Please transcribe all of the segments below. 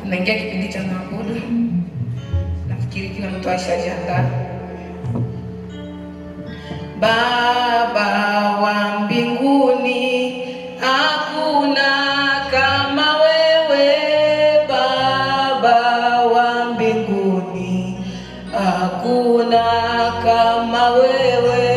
Tunaingia kipindi cha maabudu. Nafikiri kila mtu ashajiandaa. Baba wa mbinguni, hakuna kama wewe. Baba wa mbinguni, hakuna kama wewe.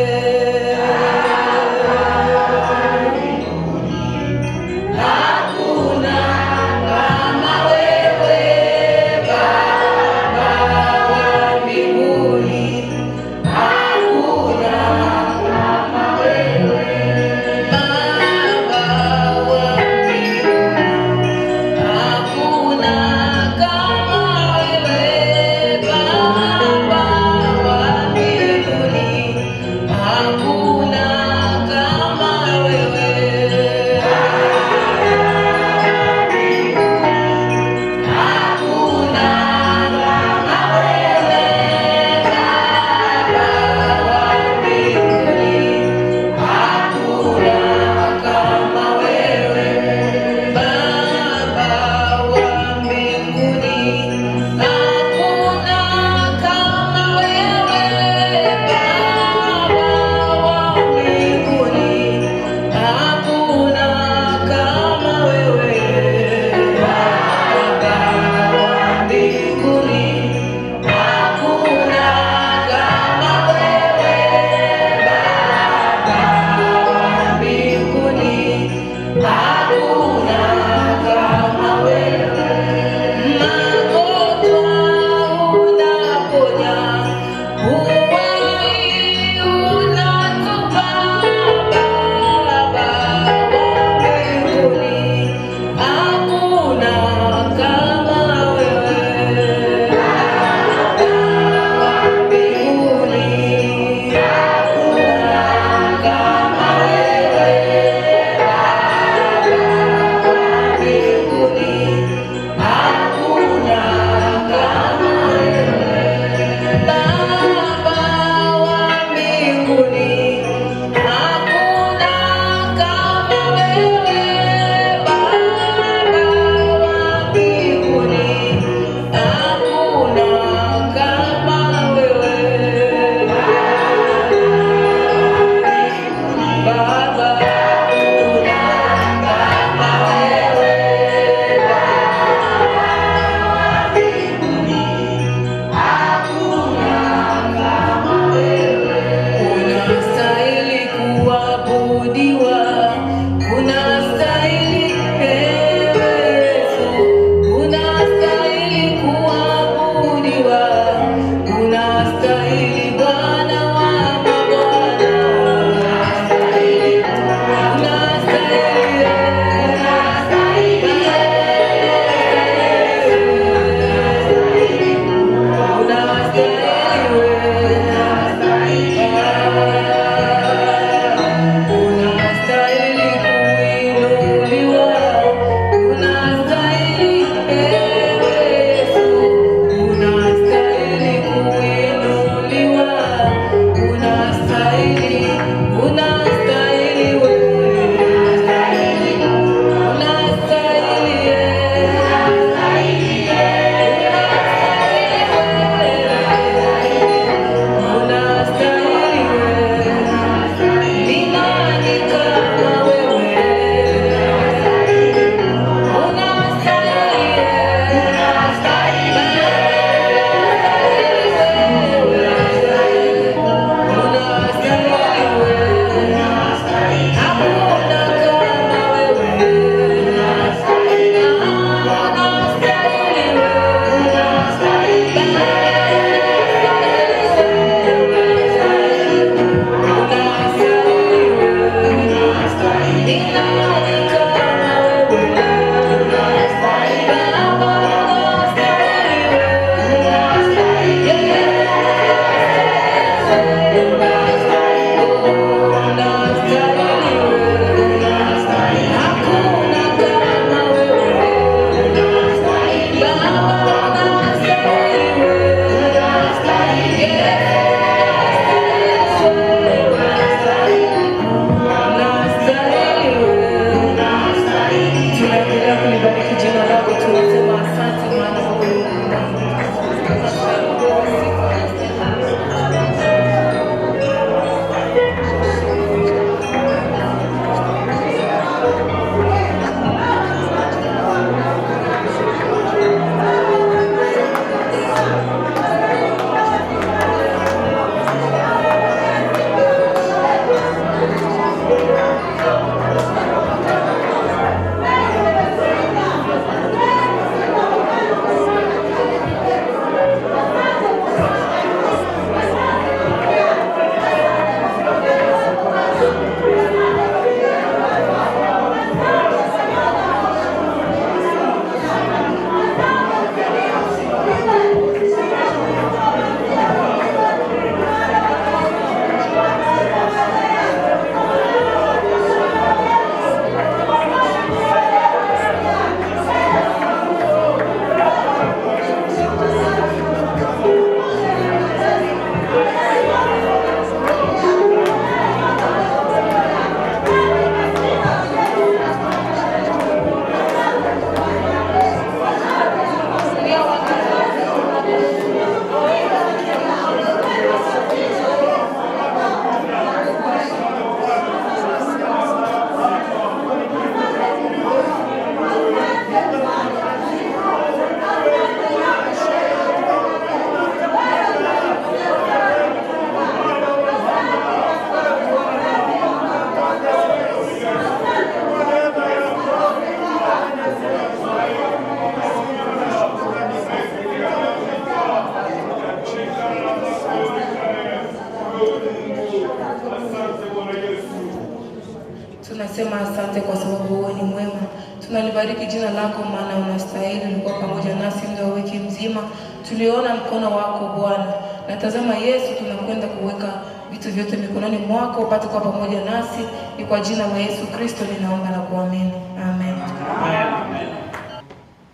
tunasema asante kwa sababu wewe ni mwema. Tunalibariki jina lako, maana unastahili. Ulikuwa pamoja nasi muda wa wiki mzima, tuliona mkono wako Bwana. Na tazama Yesu, tunakwenda kuweka vitu vyote mikononi mwako, upate kwa pamoja nasi. Ni kwa jina la Yesu Kristo ninaomba na kuamini, amen.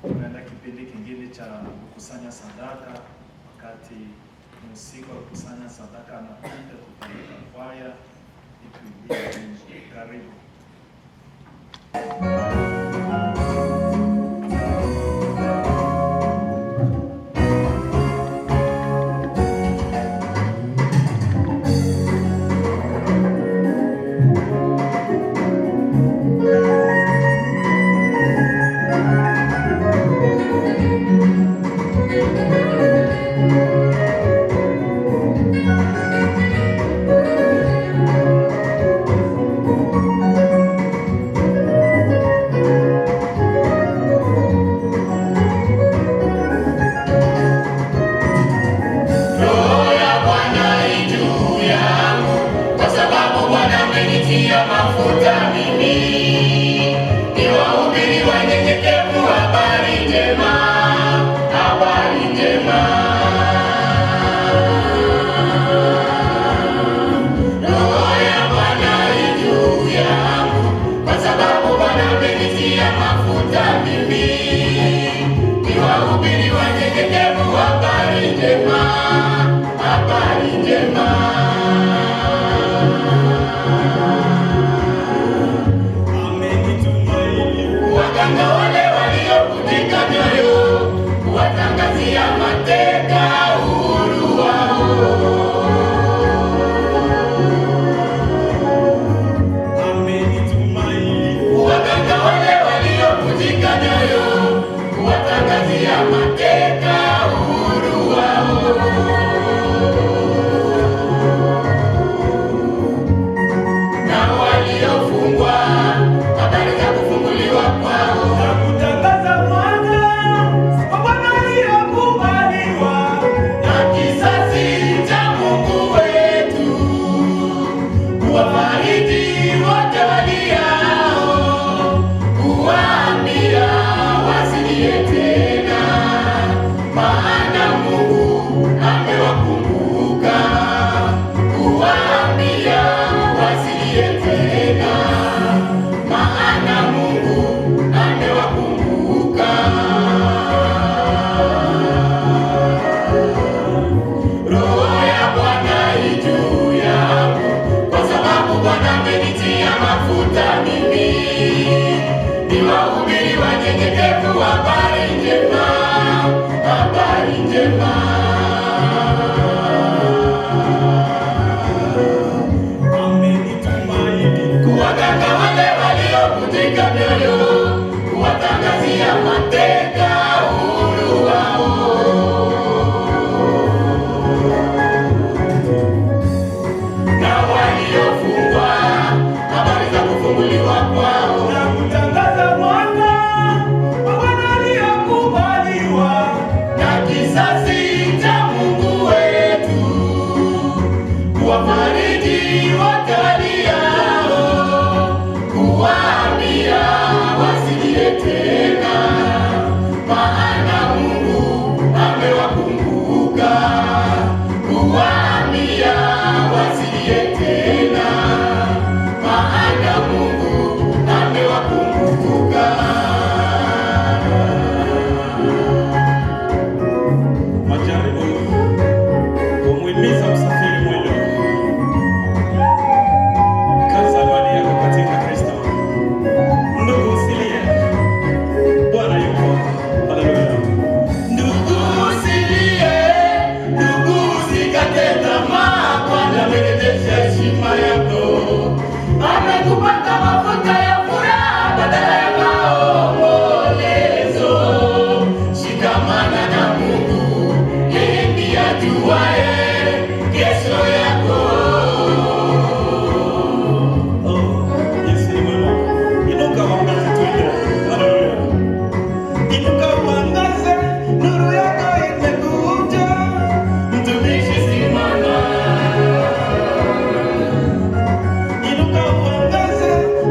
Tunaenda kipindi kingine cha kukusanya sadaka. Wakati mhusika wa kukusanya sadaka anapita, tupeleka kwaya ituimbie. Karibu.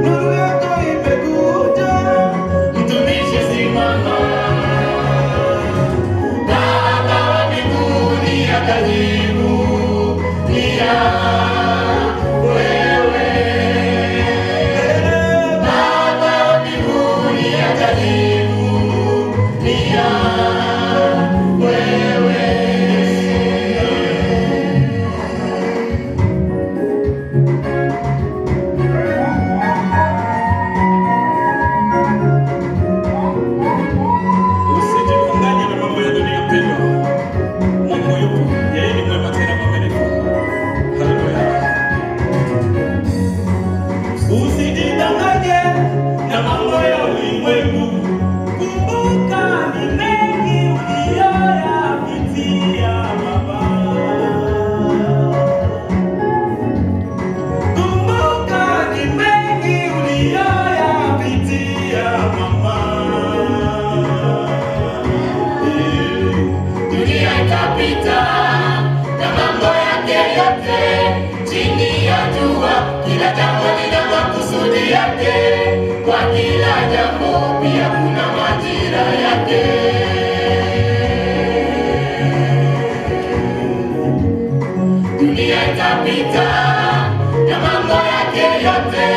Nuru itapita na mambo yake yote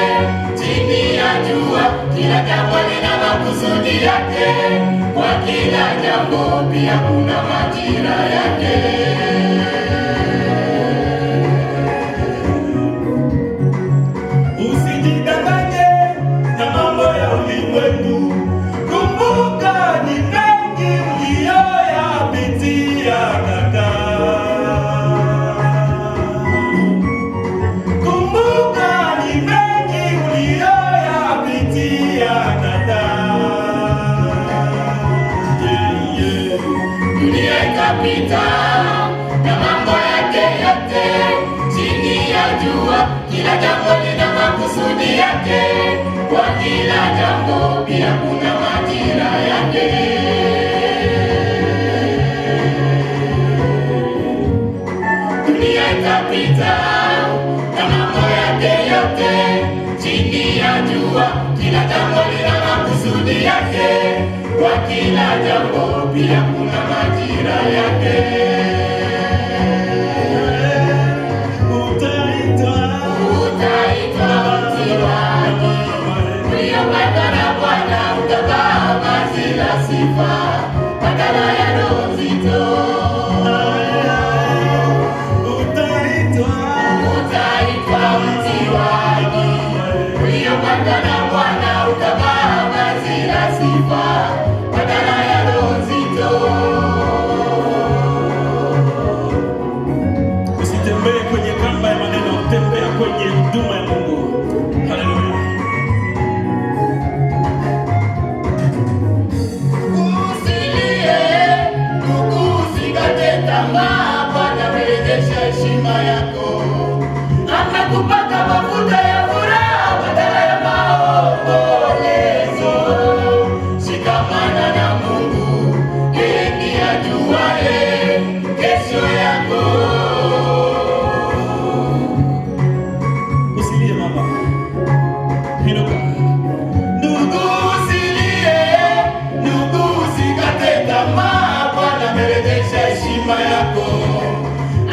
chini ya jua. Kila jambo lina makusudi yake, kwa kila jambo pia kuna majira yake. Usijidanganye na mambo ya ulimwengu, kumbuka ni mengi uliyoyapitia kaka. Kumbuka ni mengi uliyoyapitia dada. Dunia itapita na mambo yake yote chini ya jua. Kila jambo lina makusudi yake, kwa kila jambo pia kuna majira yake. Dunia itapita na mambo yake yote chini ya jua. Kila jambo lina makusudi yake, kwa kila jambo pia kuna majira yake. Sifa badala ya roho nzito. Utaitwa mti wa haki, uliopandwa na Bwana. Utavaa vazi la sifa badala ya roho nzito. Usitembee kwenye kamba ya maneno, tembea kwenye huduma ya Mungu. Haleluya. Bwana amerejesha heshima yako, amekupaka mafuta ya furaha badala ya maombolezo. Shikamana na Mungu, yeye ndiye ajuaye kesho yako. Usilie mama, ndugu, usilie ndugu, usikate tamaa. Bwana amerejesha heshima yako,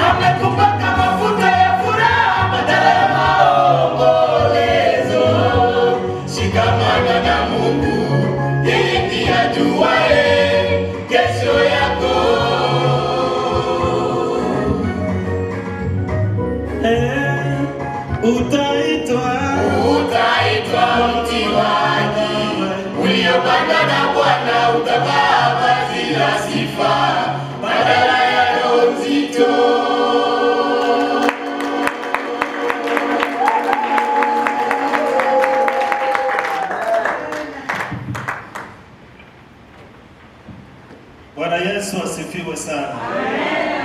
amekupaka mafuta ya furaha badala ya maombolezo. Shikamana na Mungu, yeye ndiye ajuaye kesho yako. Utaitwa mti wa haki, uliopandwa na Bwana. Utavaa vazi la sifa badala ya roho nzito. Bwana Yesu asifiwe sana.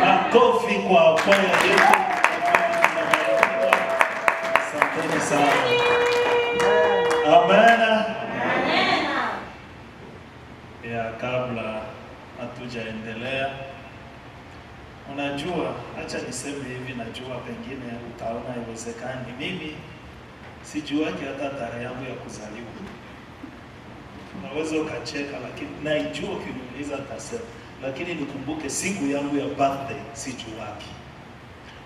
Makofi kwa kwaya yetu. Asanteni sana. Amen. Ya, kabla hatujaendelea, unajua, acha niseme hivi, najua pengine utaona haiwezekani. Mimi sijuaki hata tarehe yangu ya kuzaliwa. Unaweza ukacheka, lakini naijua ukiniuliza nitasema. Lakini nikumbuke siku yangu ya birthday sijuaki.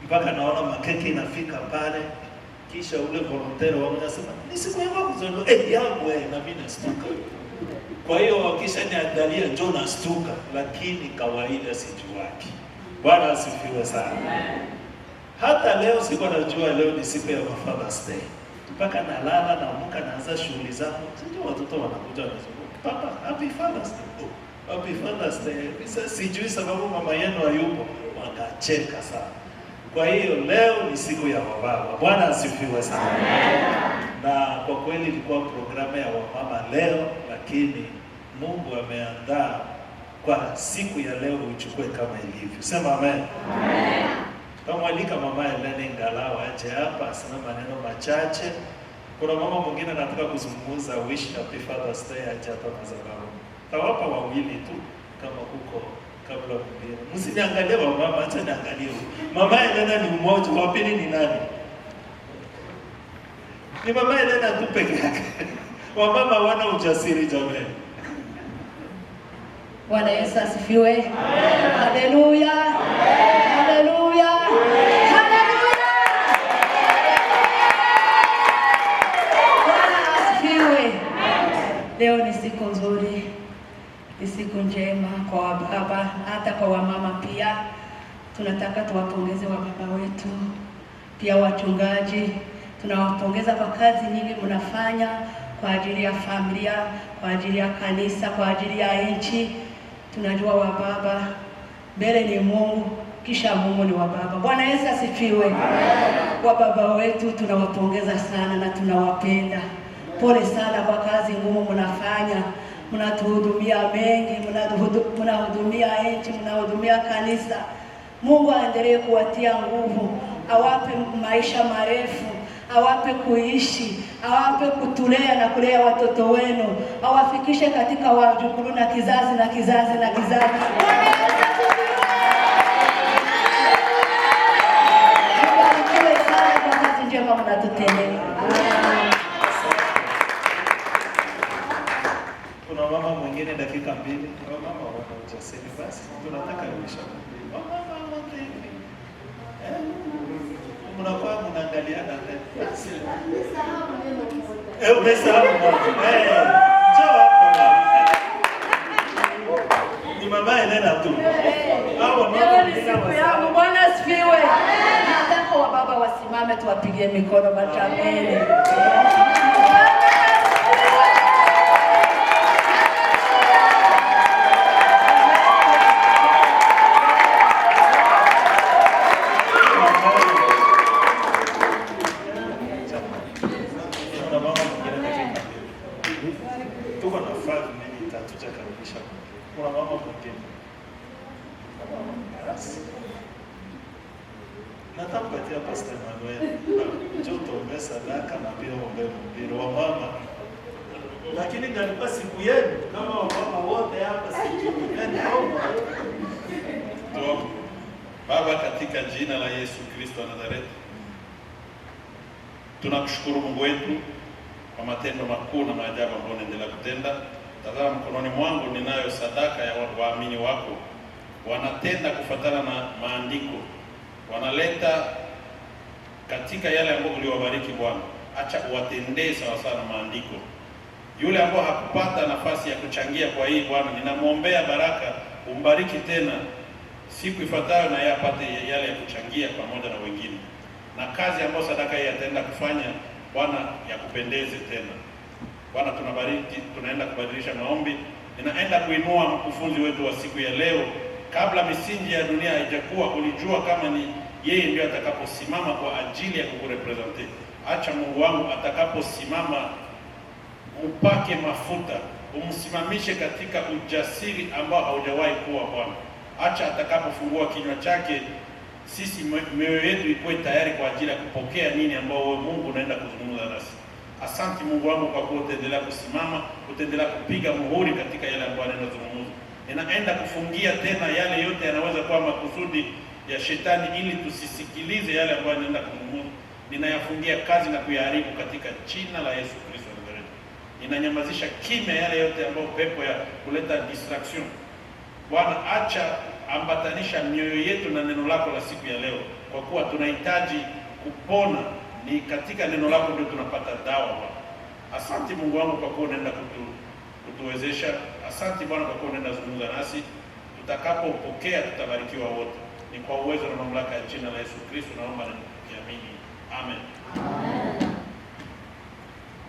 Mpaka naona makeki inafika pale, kisha ule volontaire wangu anasema, "Ni siku yangu ya kuzaliwa." Yangu na mimi nastuka. Kwa hiyo wakisha niangalia njoo nastuka, lakini kawaida sijuaki. Bwana asifiwe sana. Hata leo sikuwa najua leo ni siku ya Father's Day. Mpaka nalala naamka naanza shughuli zangu. Sijui watoto wanakuja wanasema, "Papa, happy Father's Day." Oh, happy Father's Day. Sasa sijui sababu mama yenu hayupo, wakacheka sana. Kwa hiyo leo ni siku ya wababa. Bwana asifiwe sana. Na kwa kweli ilikuwa programu ya wamama leo, lakini Mungu ameandaa kwa siku ya leo uchukue kama ilivyo. Sema amen. Amen. Kamwalika mama Helene Ngalawa aje hapa aseme maneno machache. Kuna mama mwingine anataka kuzungumza, wish happy Father's Day, aje hapa madhabahu. Tawapa wawili tu kama huko kabla mwingine. Msiniangalie mama, acha niangalie. Mama Helene ni mmoja, wa pili ni nani? Ni mama Helene tu peke yake. Wamama wana ujasiri jamani. Bwana Yesu asifiwe. Haleluya. Haleluya. Haleluya. Leo ni siku nzuri, ni siku njema kwa wababa, hata kwa wamama pia. Tunataka tuwapongeze wababa wetu, pia wachungaji. Tunawapongeza kwa kazi nyingi mnafanya kwa ajili ya familia, kwa ajili ya kanisa, kwa ajili ya nchi. Tunajua wababa mbele ni Mungu, kisha Mungu ni wababa. Bwana Yesu asifiwe. Wababa wetu tunawapongeza sana na tunawapenda. Pole sana kwa kazi ngumu mnafanya. Mnatuhudumia mengi, mnahudumia nchi, mnahudumia kanisa. Mungu aendelee kuwatia nguvu, awape maisha marefu, awape kuishi, awape kutulea na kulea watoto wenu, awafikishe katika wajukuu na kizazi na kizazi na kizazi. Mbarikiwe sana kwa kazi njema mnatutendea. Kuna mama mwingine dakika 2. Mama wanajasema basi tunataka kuisha. Mama hivi. Mnakuwa mnaangaliana basi. Umesahau moja. Njoo hapo. Ni mama Elena tu. Leo ni siku yangu. Bwana asifiwe. Nataka wababa wasimame tuwapigie mikono matameni. Kuna mama mwingine. Natampatia Pastor Manuel. Njoo tuombe sadaka na pia ombe mpira wa mama. Lakini ndio siku yenu kama wamama wote hapa siku yenu. Baba, katika jina la Yesu Kristo wa Nazareti, tunakushukuru Mungu wetu kwa matendo makuu na maajabu ambayo unaendelea kutenda. Tazama, mkononi mwangu ninayo sadaka ya waamini wako, wanatenda kufuatana na maandiko, wanaleta katika yale ambayo uliwabariki Bwana. Acha uwatendee sawa sawa na maandiko. Yule ambaye hakupata nafasi ya kuchangia kwa hii Bwana, ninamwombea baraka, umbariki tena siku ifuatayo na yapate yale ya kuchangia pamoja na wengine, na kazi ambayo sadaka hii yataenda kufanya Bwana ya kupendeze tena. Bwana, tunabariki, tunaenda kubadilisha maombi. Ninaenda kuinua mkufunzi wetu wa siku ya leo. Kabla misingi ya dunia haijakuwa, ulijua kama ni yeye ndio atakaposimama kwa ajili ya kukurepresente. Acha Mungu wangu atakaposimama, upake mafuta, umsimamishe katika ujasiri ambao haujawahi kuwa Bwana. Acha atakapofungua kinywa chake, sisi mioyo yetu ikuwe tayari kwa ajili ya kupokea nini ambao wewe Mungu unaenda kuzungumza nasi. Asante Mungu wangu kwa kuwa utaendelea kusimama, utaendelea kupiga muhuri katika yale ambayo anazungumza. Ninaenda kufungia tena yale yote yanaweza kuwa makusudi ya shetani ili tusisikilize yale ambayo anaenda kuzungumza. Ninayafungia kazi na kuyaharibu katika jina la Yesu Kristo wa Nazareti. Ninanyamazisha kimya yale yote ambayo pepo ya kuleta distraction. Bwana, acha ambatanisha mioyo yetu na neno lako la siku ya leo, kwa kuwa tunahitaji kupona. Ni katika neno lako ndio tunapata dawa Bwana. Asante Mungu wangu kwa kuwa unaenda kutuwezesha. Asante Bwana kwa kuwa unaenda zungumza nasi. Tutakapopokea tutabarikiwa wote. Ni kwa uwezo na mamlaka ya jina la Yesu Kristo naomba na nikiamini. Amen.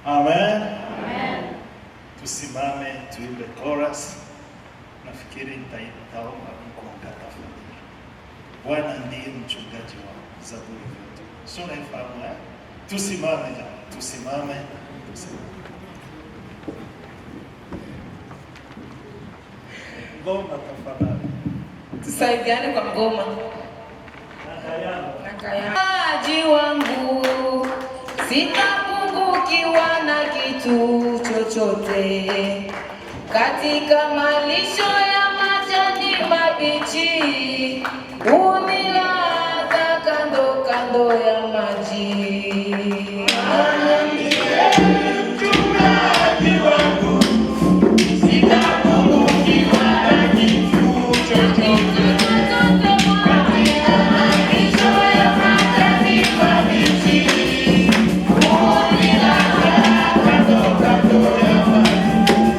Amen. Amen. Tusimame tuimbe chorus. Nafikiri nitaomba mkongata familia. Bwana ndiye mchungaji wa Zaburi yote. Sio naifahamu eh? Tusimame jamani, tusimame. Ngoma tafadhali. Tusaidiane kwa ngoma. Maji wangu sitapungukiwa na kitu chochote, katika malisho ya majani mabichi unilaza kando kando ya maji. Mchungaji wangu sitapungukiwa na kitu chochote, katika malisho ya majani mabichi unilaza kando kando ya maji.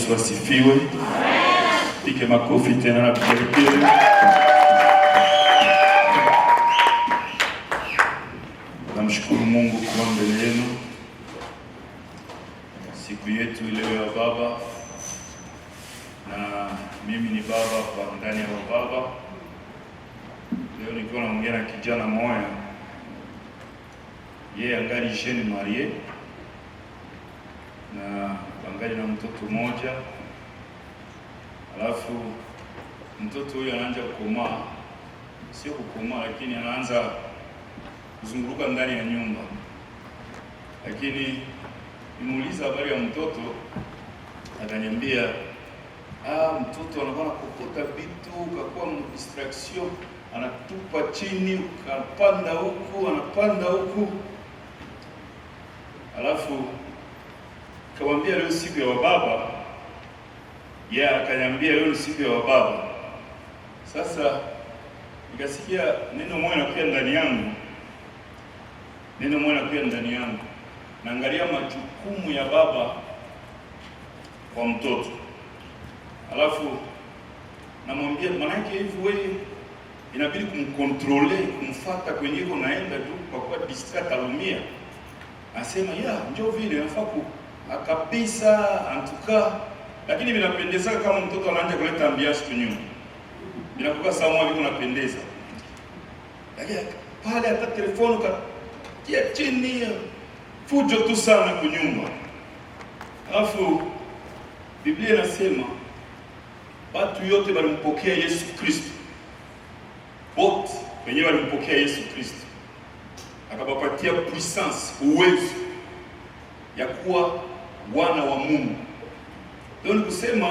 Yesu asifiwe. Pige makofi tena na vigelegele. Namshukuru Mungu kwa mbele yenu siku yetu leo ya baba, na mimi ni baba kwa ndani ya baba. Leo nilikuwa naongea na kijana moya, yeye angali jeune marié na angali na mtoto mmoja, alafu mtoto huyo anaanza kukomaa, sio kukomaa, lakini anaanza kuzunguruka ndani ya nyumba. Lakini nimuuliza habari ya mtoto, akaniambia mtoto anakuwa anakokota vitu, kakuwa distraction, anatupa chini, anapanda huku. Alafu kamwambia leo siku ya wababa, akaniambia leo ni siku ya wababa. Sasa nikasikia neno moja nakuja ndani yangu, naangalia majukumu ya baba kwa mtoto. Alafu namwambia, manake hivi wewe inabidi kumcontrole, kumfuata kwenye iko naenda tu, kwa kuwa distract alumia. Asema njoo vile nafaa kabisa antuka, lakini vinapendeza kama mtoto anaanza kuleta ambiance kwa nyumba. Binakuwa sawa hivi kunapendeza. Lakini pale hata telefoni katia chini, fujo tu sana kwa nyumba. Alafu Biblia inasema watu yote walimpokea Yesu Kristo. Wote wenyewe walimpokea Yesu Kristo, akawapatia puissance, uwezo ya kuwa wana wa Mungu. Ndio ni kusema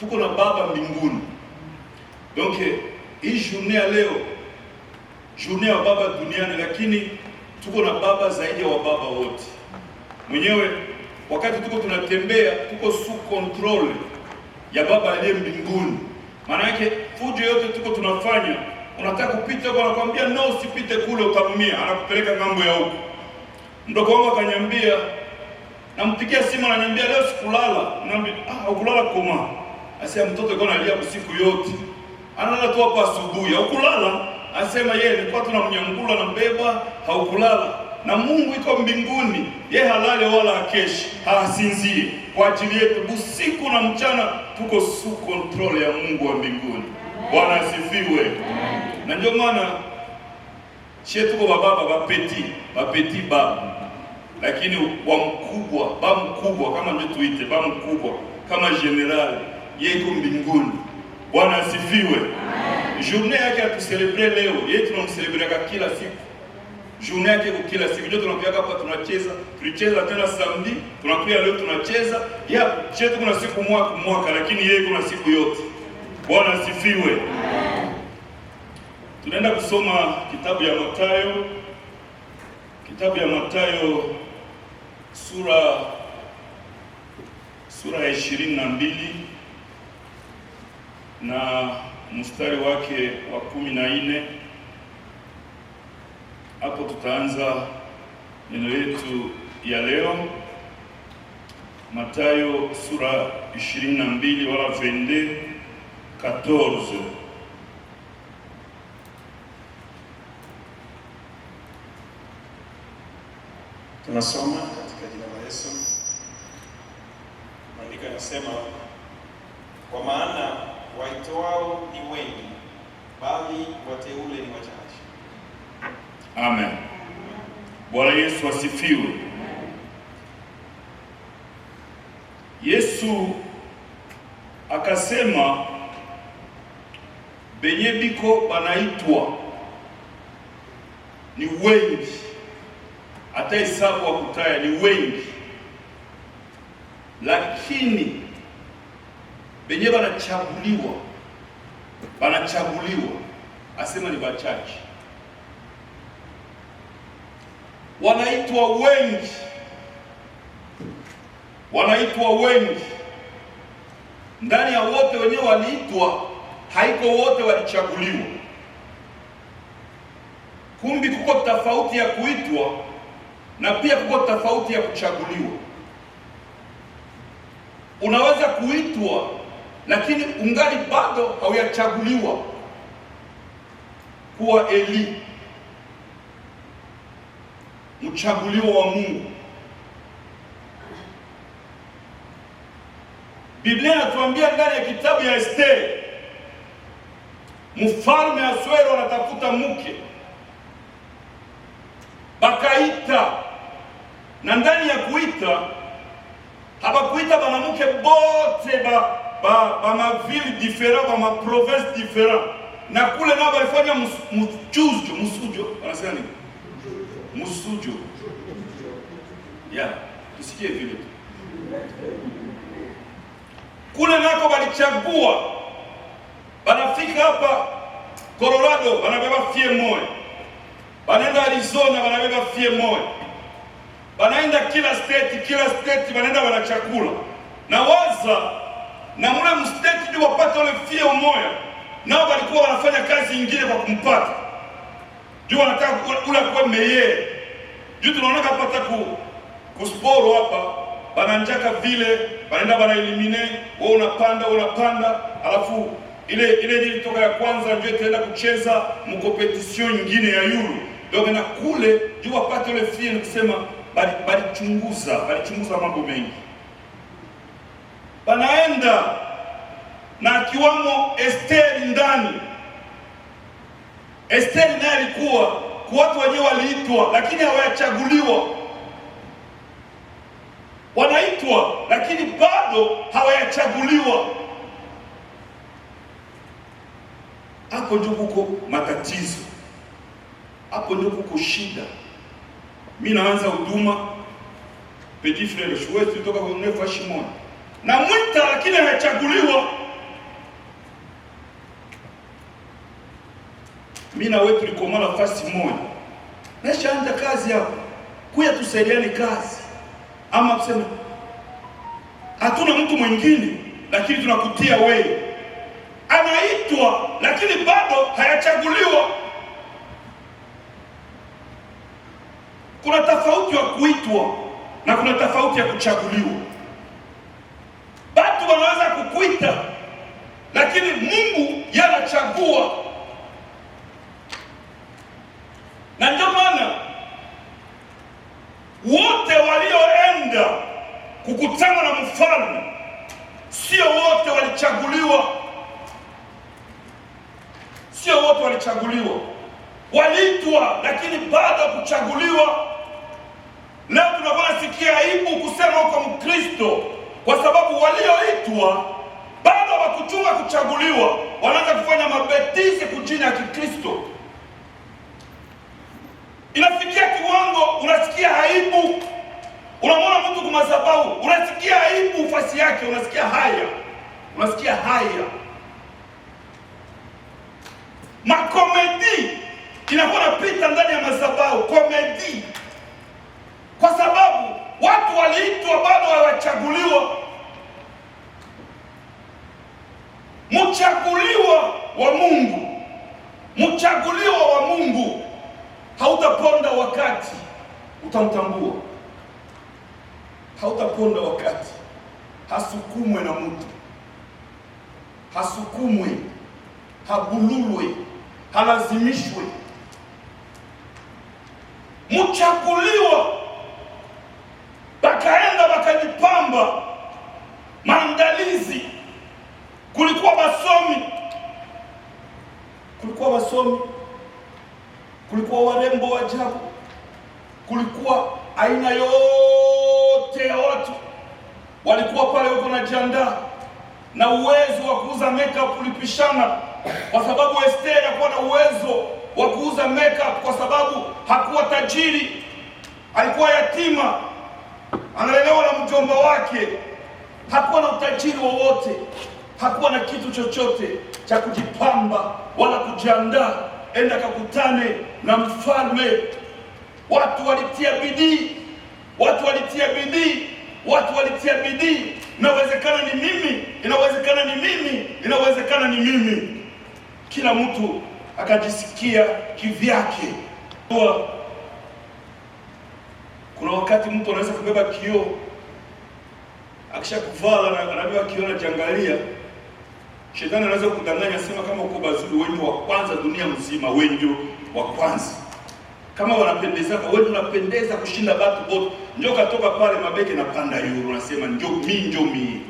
tuko na baba mbinguni. Donc hii journée ya leo, journée ya baba duniani, lakini tuko na baba zaidi ya wababa wote. Mwenyewe wakati tuko tunatembea, tuko sous control ya baba aliye mbinguni. Maana yake fujo yote tuko tunafanya, unataka kupita kwa anakuambia no, usipite kule utarumia, anakupeleka ngambo ya huko. Mdogo wangu akaniambia, nampigia simu ananiambia leo sikulala. Naambia ukulala koma. Asema mtoto yuko analia usiku yote, analala tu hapa asubuhi. Ukulala? Asema yeye nilikuwa tunamnyangula na mbeba, haukulala. Na Mungu iko mbinguni, yeye halale wala hakeshi, hasinzie kwa ajili yetu. Usiku na mchana tuko sous control ya Mungu wa mbinguni. Bwana asifiwe. Na ndio maana tuko baba bapeti baba, lakini wa mkubwa, baba mkubwa kama ndio tuite baba mkubwa kama general, yeye iko mbinguni. Bwana asifiwe. Journée yake atucelebrate leo, yeye tunamcelebrate kila siku. Journée yake kila siku, ndio tunakuja hapa tunacheza, tulicheza tena samedi, tunakuja leo tunacheza. Chetu kuna siku mwaka, lakini yeye kuna siku yote. Bwana asifiwe. Tunaenda kusoma kitabu ya Mathayo sura ya 22 na mstari wake wa 14. Hapo tutaanza neno yetu ya leo. Mathayo sura 22 wala 14. Tunasoma katika jina la Yesu. Maandiko yanasema, kwa maana waitwao ni wengi, bali wateule ni wachache. Amen. Bwana Yesu asifiwe. Yesu akasema benye biko banaitwa ni wengi, hata hesabu wa kutaya ni wengi, lakini benye banachaguliwa asema ni bachache. Wanaitwa wengi. Ndani ya wote wenyewe waliitwa, haiko wote walichaguliwa. Kumbi kuko tofauti ya kuitwa na pia kuko tofauti ya kuchaguliwa. unaweza kuitwa lakini ungali bado haujachaguliwa kuwa Eli, mchaguliwa wa Mungu. Biblia inatuambia ndani ya kitabu ya Esteri, mfalme Asuero anatafuta mke, bakaita, na ndani ya kuita habakuita banamuke bote ba maville différent, ba ma province différent, na kule nao balifanya musujo, wanasema nini? Musujo. Tusikie vile. Kule nako balichagua, banafika hapa Colorado banabeba fie moja, banaenda Arizona banabeba fie moja, banaenda kila state banaenda banachakula. Na waza na mule mstate ndio wapata ule fie moja, nao balikuwa wanafanya kazi nyingine kwa kumpata. Juu wanataka ule kwa meye. Juu tunaona kapata ku sporo hapa, bananjaka vile, banaenda bana elimine, wewe unapanda, alafu ile ilitoka ya kwanza ndio itaenda kucheza mkompetition nyingine ya Euro. Ndio na kule juu wapate ule fie, ni kusema balichunguza mambo mengi. Banaenda na kiwamo Esteri ndani. Esteri naye alikuwa kwa watu wenyewe waliitwa lakini hawayachaguliwa. Wanaitwa lakini bado hawayachaguliwa. Hapo ndio kuko matatizo. Hapo ndio kuko shida. Mimi naanza huduma Petit Frere Chouette kutoka kwa Nefa Shimon. Na mwita lakini hayachaguliwa. Mimi na wewe tulikoma nafasi moja. Nashaanza kazi hapo. Kuya tusaidiane kazi. Ama tuseme hatuna mtu mwingine lakini tunakutia wewe. Anaitwa lakini bado hayachaguliwa. Kuna tofauti ya kuitwa na kuna tofauti ya kuchaguliwa. Watu wanaweza kukuita lakini Mungu yanachagua. Na ndio maana wote walioenda kukutana na mfalme sio wote walichaguliwa. Sio wote walichaguliwa. Waliitwa lakini bado kuchaguliwa. Leo tunasikia aibu kusema uko Mkristo kwa sababu walioitwa bado hawakuchunga kuchaguliwa. Wanaanza kufanya mabetizi kujini ya Kikristo. Inafikia kiwango unasikia aibu. Unamwona mtu kwa madhabahu, unasikia aibu ufasi yake, unasikia haya. Makomedi inakuwa napita ndani ya madhabahu, komedi. Kwa sababu watu waliitwa bado hawachaguliwa. Mchaguliwa wa Mungu hautaponda wakati utamtambua. Hautaponda wakati. Hasukumwe na mtu. Hasukumwe, habululwe, halazimishwe. Mchaguliwa. Bakaenda bakajipamba maandalizi. Kulikuwa wasomi, kulikuwa warembo wa ajabu, kulikuwa aina yote ya watu walikuwa pale huko na jiandaa, na uwezo wa kuuza makeup ulipishana, kwa sababu Esther hakuwa na uwezo wa kuuza makeup kwa sababu hakuwa tajiri, alikuwa yatima, analelewa na mjomba wake, hakuwa na utajiri wowote, hakuwa na kitu chochote cha kujipamba wala kujiandaa enda kakutane na mfalme. Watu walitia bidii. Inawezekana ni mimi. Kila mtu akajisikia kivyake. Kuna wakati mtu anaweza kubeba kioo akishakuvala anajua akiona jangalia, shetani anaweza kudanganya sema kama uko bazuri wewe wa kwanza dunia mzima, wewe ndio wa kwanza. Kama wanapendezaka wewe unapendeza kushinda watu wote. Njoo katoka pale mabeke na panda yuro unasema njoo mimi.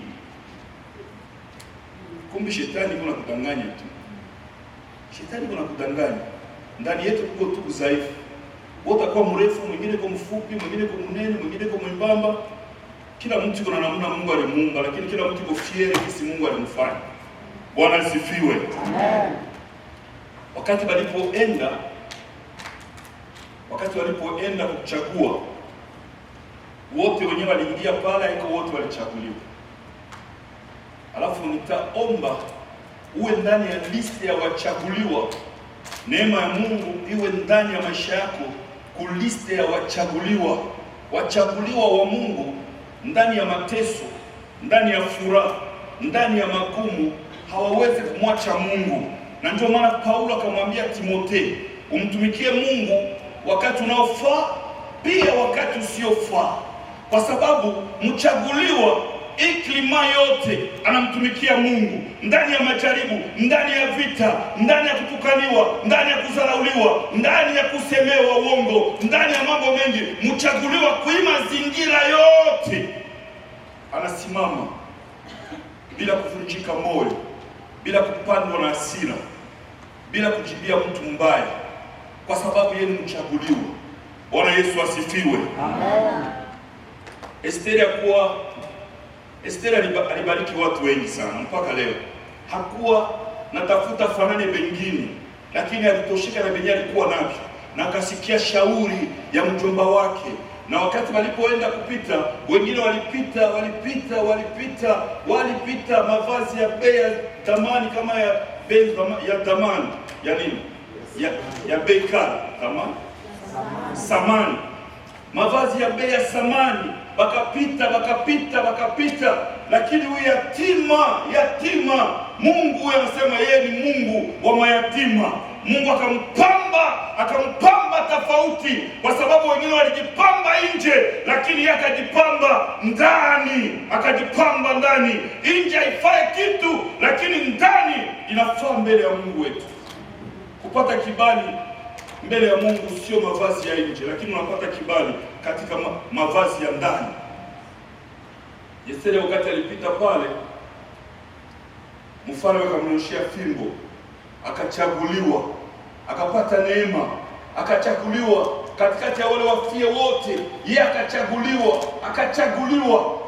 Kumbe shetani kuna kudanganya tu. Shetani kuna kudanganya. Ndani yetu kuko tu udhaifu. Wote kwa mrefu, mwingine kwa mfupi, mwingine kwa mnene, mwingine kwa mwembamba. Kila mtu kuna namna Mungu alimuumba, lakini kila mtu kwa fiere kisi Mungu alimfanya. Bwana asifiwe. Amen. Wakati walipoenda kuchagua, wote wenyewe waliingia pale, haiko wote walichaguliwa. Alafu nitaomba uwe ndani ya listi ya wachaguliwa. Neema ya Mungu iwe ndani ya maisha yako, kuliste ya wachaguliwa. Wachaguliwa wa Mungu ndani ya mateso, ndani ya furaha, ndani ya magumu, hawawezi kumwacha Mungu. Na ndio maana Paulo akamwambia Timotheo, umtumikie Mungu wakati unaofaa, pia wakati usiofaa. Kwa sababu mchaguliwa iklima yote anamtumikia Mungu, ndani ya majaribu, ndani ya vita, ndani ya kutukaniwa, ndani ya kudharauliwa, ndani ya kusemewa uongo, ndani ya mambo mengi. Mchaguliwa kuima zingira yote anasimama bila kuvunjika moyo, bila kupandwa na hasira, bila kujibia mtu mbaya, kwa sababu yeye ni mchaguliwa. Bwana Yesu asifiwe. Amen. Esther alibariki watu wengi sana mpaka leo. Hakuwa natafuta fanane bengine, lakini alitosheka na benye alikuwa navyo, na akasikia shauri ya mjomba wake. Na wakati walipoenda kupita, wengine walipita mavazi ya bei ya thamani kama ya bei ya thamani ya nini? Ya bei kali kama samani. Mavazi ya bei ya samani, wakapita, lakini huyu yatima, Mungu anasema yeye ni Mungu wa mayatima. Mungu akampamba tofauti, kwa sababu wengine walijipamba nje, lakini yeye akajipamba ndani. Nje haifai kitu, lakini ndani inafaa mbele ya Mungu wetu. Kupata kibali mbele ya Mungu sio mavazi ya nje, lakini unapata kibali katika mavazi ya ndani. Esther wakati alipita pale, mfalme akamnyoshia fimbo, akachaguliwa, akapata neema, akachaguliwa katikati ya wale wafie wote, yeye akachaguliwa.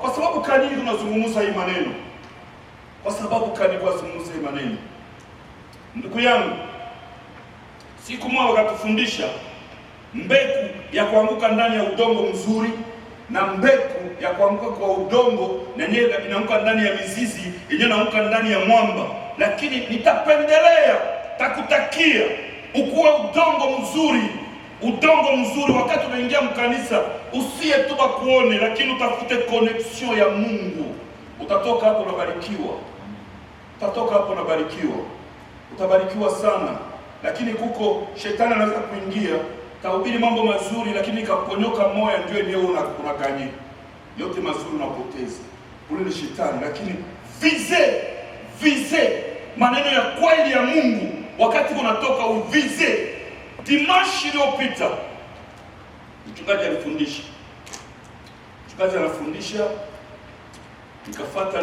Kwa sababu kanini tunazungumza hii maneno? Ndugu yangu, siku moja wakatufundisha mbegu ya kuanguka ndani ya udongo mzuri na mbegu ya kuanguka kwa udongo na yenyewe inaanguka ndani ya mizizi, yenyewe inaanguka ndani ya mwamba. Lakini nitapendelea takutakia ukuwe udongo mzuri. Wakati unaingia mkanisa, usiye tu bakuone, lakini utafute connection ya Mungu. Utatoka hapo unabarikiwa. Utabarikiwa sana. Lakini kuko shetani anaweza kuingia, tahubiri mambo mazuri, lakini kaponyoka moyo, ndio leo unaganya yote mazuri unapoteza. Ule ni shetani. Lakini vize maneno ya kweli ya Mungu. Wakati unatoka uvize. Dimashi iliyopita mchungaji anafundisha, nikafuata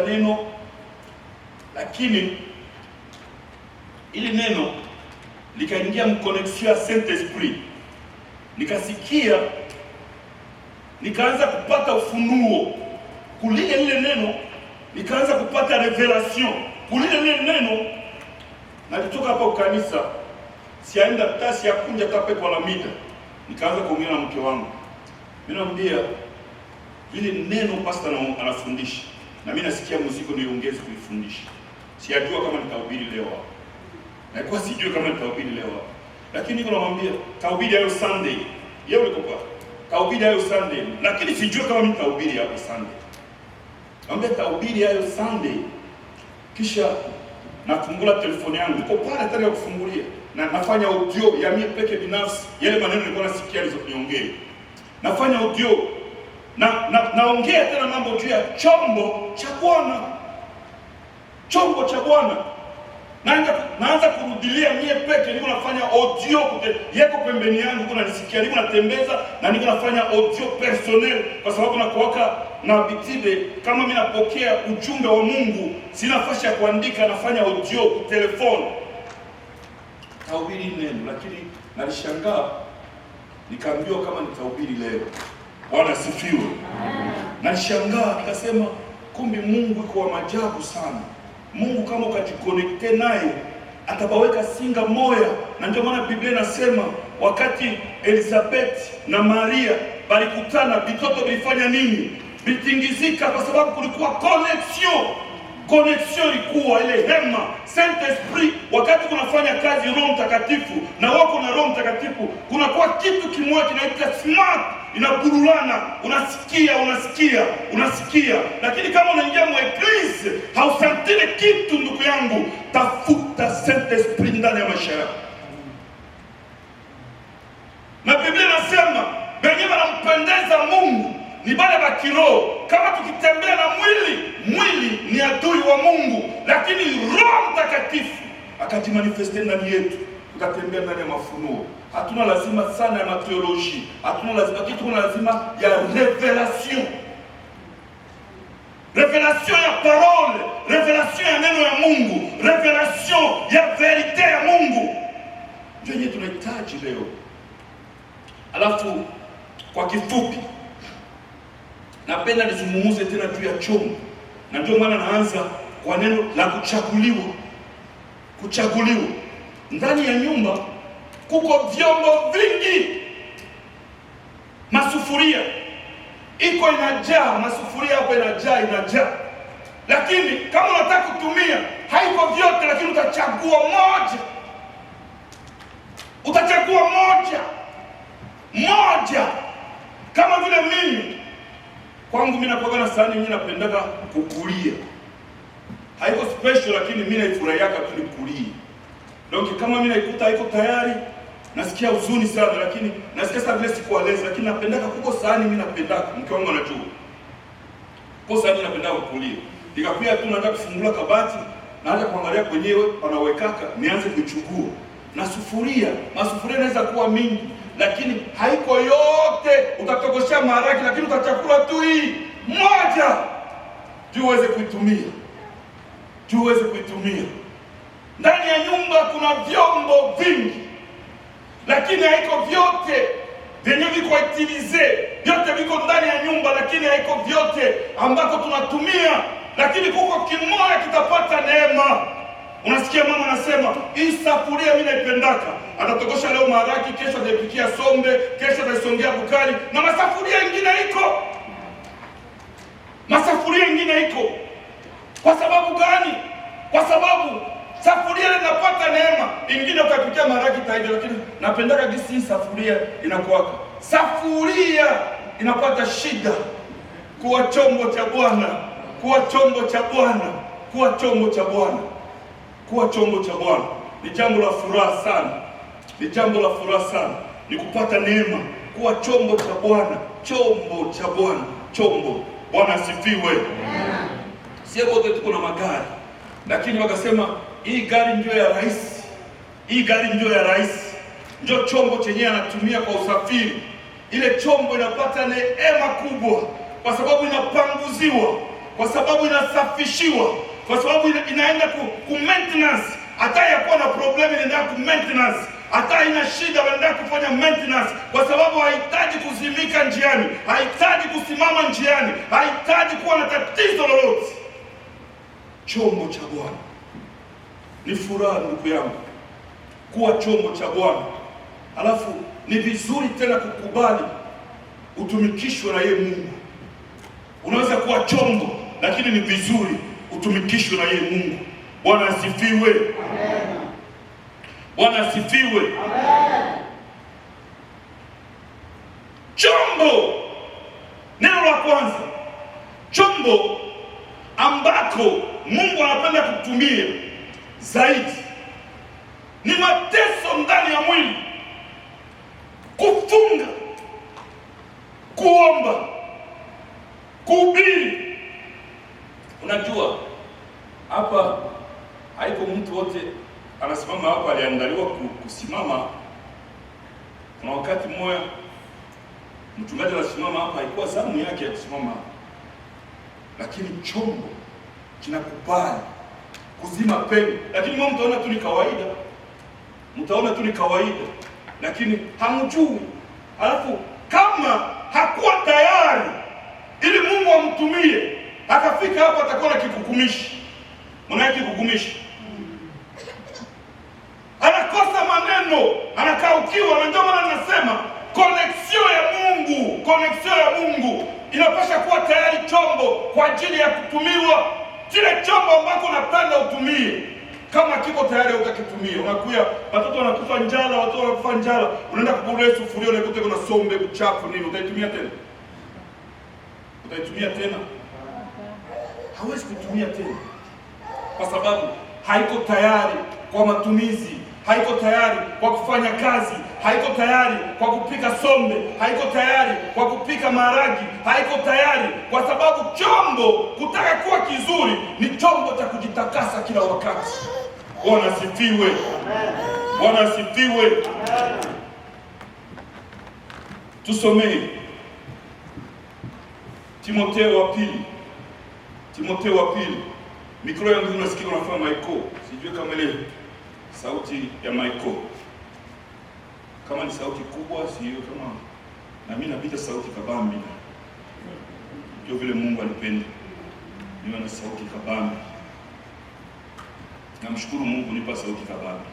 neno, lakini ili neno likaingia mkonexio ya Saint Esprit, nikasikia, nikaanza kupata ufunuo kulile neno, nikaanza kupata revelation kulile neno. Nalitoka hapa ukanisa, siaenda tasi ya kunja tape kwa lamida, nikaanza kuongea na mke wangu. Mimi namwambia ile neno pastor anafundisha, na mimi nasikia muziki niongeze kuifundisha. Sijajua kama nitahubiri leo hapa. Na kwa sijui kama nitahubiri leo hapa. Lakini niko namwambia tahubiri hayo Sunday. Yeye uliko kwa. Tahubiri hayo Sunday. Lakini sijui kama nitahubiri hapo Sunday. Naomba tahubiri hayo Sunday. Kisha nafungula telefoni yangu. Niko pale tayari ya kufungulia. Na nafanya audio ya mimi peke binafsi. Yale maneno nilikuwa nasikia alizoniongea. nafanya audio, naongea tena mambo juu ya chombo cha Bwana, chombo cha Bwana. Naanza kurudilia mie peke, niko nafanya audio yeko pembeni yangu, kuna nisikia, niko natembeza na niko nafanya audio personnel, kwa sababu nakuwaka na bitide kama mimi napokea ujumbe wa Mungu, sina nafasi ya kuandika, nafanya audio kwa telefoni, tahubiri neno. Lakini nalishangaa, nikaambiwa kama nitahubiri leo. Bwana asifiwe. Nalishangaa, nikasema kumbe Mungu iko wa maajabu sana. Mungu kama ukajikonekte naye atabaweka singa moya. Na ndio maana Biblia inasema wakati Elizabeth na Maria balikutana, bitoto bilifanya nini? Bitingizika, kwa sababu kulikuwa connection ilikuwa ile hema. Saint Esprit wakati kunafanya kazi Roho Mtakatifu na wako na Roho Mtakatifu, kunakuwa kitu kimoja kinaitwa smart, inaburulana, unasikia. Lakini kama unaingia mu eglise hausantile kitu, ndugu yangu, tafuta Saint Esprit ndani ya maisha yako. Na Biblia inasema benye wanampendeza Mungu ni bale ba kiroho. Kama tukitembea na mwili ni adui wa Mungu, lakini Roho Mtakatifu akajimanifeste ndani yetu, tukatembea ndani ya mafunuo. Hatuna lazima sana ya mateoloji, hatuna lazima kitu, kuna lazima ya revelation ya parole, revelation ya neno ya Mungu, revelation ya verite ya Mungu, ndio yenyewe tunahitaji leo. Alafu kwa kifupi, napenda nizungumuze tena juu ya chombo, na ndio maana naanza kwa neno la kuchaguliwa. Ndani ya nyumba kuko vyombo vingi, masufuria iko inajaa, masufuria hapo inajaa, lakini kama unataka kutumia haiko vyote, lakini utachagua moja. Kama vile mimi kwangu, mimi nakuwa na sahani nyingine napendaka kukulia, haiko special, lakini mimi naifurahia tu nikulie. Donc kama mimi naikuta haiko tayari, nasikia huzuni sana, lakini nasikia sana vile sikualeza, lakini napendaka kuko sahani mimi napendaka, mke wangu anajua. Kwa sahani napendaka kukulia. Nikakuja tu nataka kufungua kabati, naanza kuangalia kwenyewe panawekaka, nianze kuchukua. Na masufuria inaweza kuwa mingi, lakini haiko yote utatokoshia maharaki, lakini utachakula tu hii moja juu uweze kuitumia. Ndani ya nyumba kuna vyombo vingi, lakini haiko vyote vyenye viko utilize, vyote viko ndani ya nyumba, lakini haiko vyote ambako tunatumia. Lakini kuko kimoja kitapata neema. Unasikia mama anasema, hii safuria mimi naipendaka, atatokosha leo maharaki, kesho ataipikia sombe, kesho ataisongea bukari, na masafuria ingine iko. Kwa sababu gani? Kwa sababu safuria inapata neema, ingine ukapikia maharaki taidi, lakini napendaka gisi hii safuria inakuwaka. Safuria inapata shida. Kuwa chombo cha Bwana, ni jambo la furaha sana, ni kupata neema. Kuwa chombo cha Bwana. Bwana asifiwe. Sio wote tuko na magari, lakini wakasema hii gari ndio ya rais, ndio chombo chenye anatumia kwa usafiri. Ile chombo inapata neema kubwa, kwa sababu inapanguziwa, kwa sababu inasafishiwa, kwa sababu inaenda ku maintenance. Hata yakuwa na problem inaenda ku maintenance, hata ina shida wanaenda kufanya maintenance, kwa sababu haihitaji kuzimika njiani, haihitaji kusimama njiani, haihitaji kuwa na tatizo lolote. Chombo cha Bwana ni furaha, ndugu yangu, kuwa chombo cha Bwana. Alafu ni vizuri tena kukubali utumikishwe na yeye Mungu. Unaweza kuwa chombo, lakini ni vizuri utumikishwe na yeye Mungu. Bwana asifiwe. Amen. Bwana asifiwe. Amen. Chombo, neno la kwanza, chombo ambako Mungu anapenda kutumia zaidi ni mateso ndani ya mwili, kufunga kuomba, kuhubiri. Unajua hapa haiko mtu wote anasimama hapa aliandaliwa kusimama. Kuna wakati mmoja mchungaji anasimama hapa, haikuwa zamu yake ya kusimama hapa, lakini chombo kinakubali kuzima pendo. Lakini mwa mtaona tu ni kawaida, mtaona tu ni kawaida, lakini hamjui. Alafu kama hakuwa tayari ili Mungu amtumie, akafika hapa, atakuwa na kikukumishi. Mwana kikukumishi anakosa maneno, anakaukiwa. Na ndio maana nasema connection ya Mungu inapaswa kuwa tayari chombo kwa ajili ya kutumiwa. Kile chombo ambako unapenda utumie, kama kiko tayari utakitumia. Unakuya watoto wanakufa njala, watoto wanakufa njala, unaenda kuburia sufuria, unakuta kuna sombe uchafu nini, utaitumia tena? Utaitumia tena? Hawezi kutumia tena, kwa sababu haiko tayari kwa matumizi, haiko tayari kwa kufanya kazi, haiko tayari kwa kupika sombe, haiko tayari kwa kupika maragi, haiko tayari, kwa sababu chombo kutaka kuwa kizuri ni chombo cha kujitakasa kila wakati. Bwana asifiwe. Bwana asifiwe. Tusomee Timotheo wa pili. Timotheo wa pili. Mikro yangu unasikia unafanya maiko. Sijui kama ile sauti ya maiko, kama ni sauti kubwa sio kama na mimi napita sauti kabambi. Ndio vile Mungu alipenda niwe na sauti kabambi. Namshukuru Mungu nipa sauti kabambi.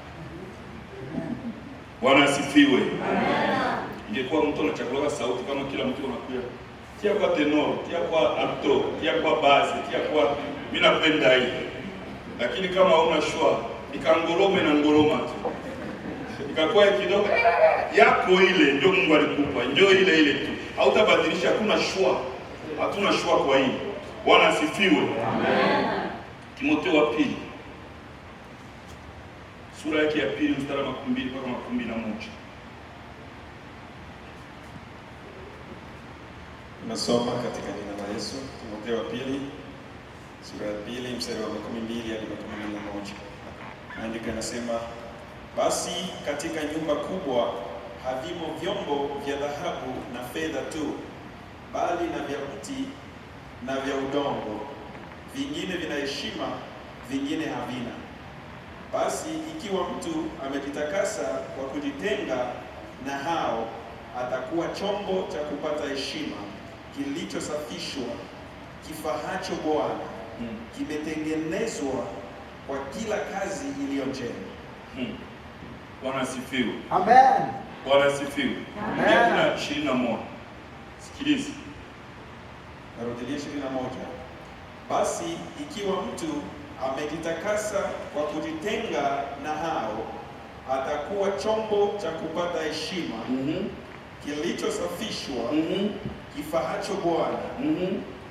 Bwana asifiwe. Amen. Ingekuwa mtu anachagua sauti kama kila mtu anakuja tia kwa tenor, tia kwa alto, tia kwa bass, tia kwa, mimi napenda hii. Lakini kama una shwa ikangorome na ngoroma tu, ikakuwa kidogo yako ile, ndio Mungu alikupa, ndio ile ile tu, hautabadilisha. Hakuna shwa, hatuna shwa kwa hii. Bwana asifiwe. Amen. Timotheo wa pili sura yake ya pili mstari wa 12 mpaka 11. Nasoma katika jina la Yesu. Timotheo wa pili sura ya pili mstari wa 12 hadi 11. Maandiko yanasema, basi katika nyumba kubwa havimo vyombo vya dhahabu na fedha tu, bali na vya mti na vya udongo, vingine vina heshima, vingine havina. Basi ikiwa mtu amejitakasa kwa kujitenga na hao, atakuwa chombo cha kupata heshima, kilichosafishwa, kifahacho Bwana, kimetengenezwa kwa kila kazi iliyo njema. Bwana asifiwe. Amen. Bwana asifiwe. Amen. 21. Sikiliza. Narudia 21. Basi ikiwa mtu amejitakasa kwa kujitenga na hao, atakuwa chombo cha kupata heshima, kilichosafishwa, kifahacho Bwana,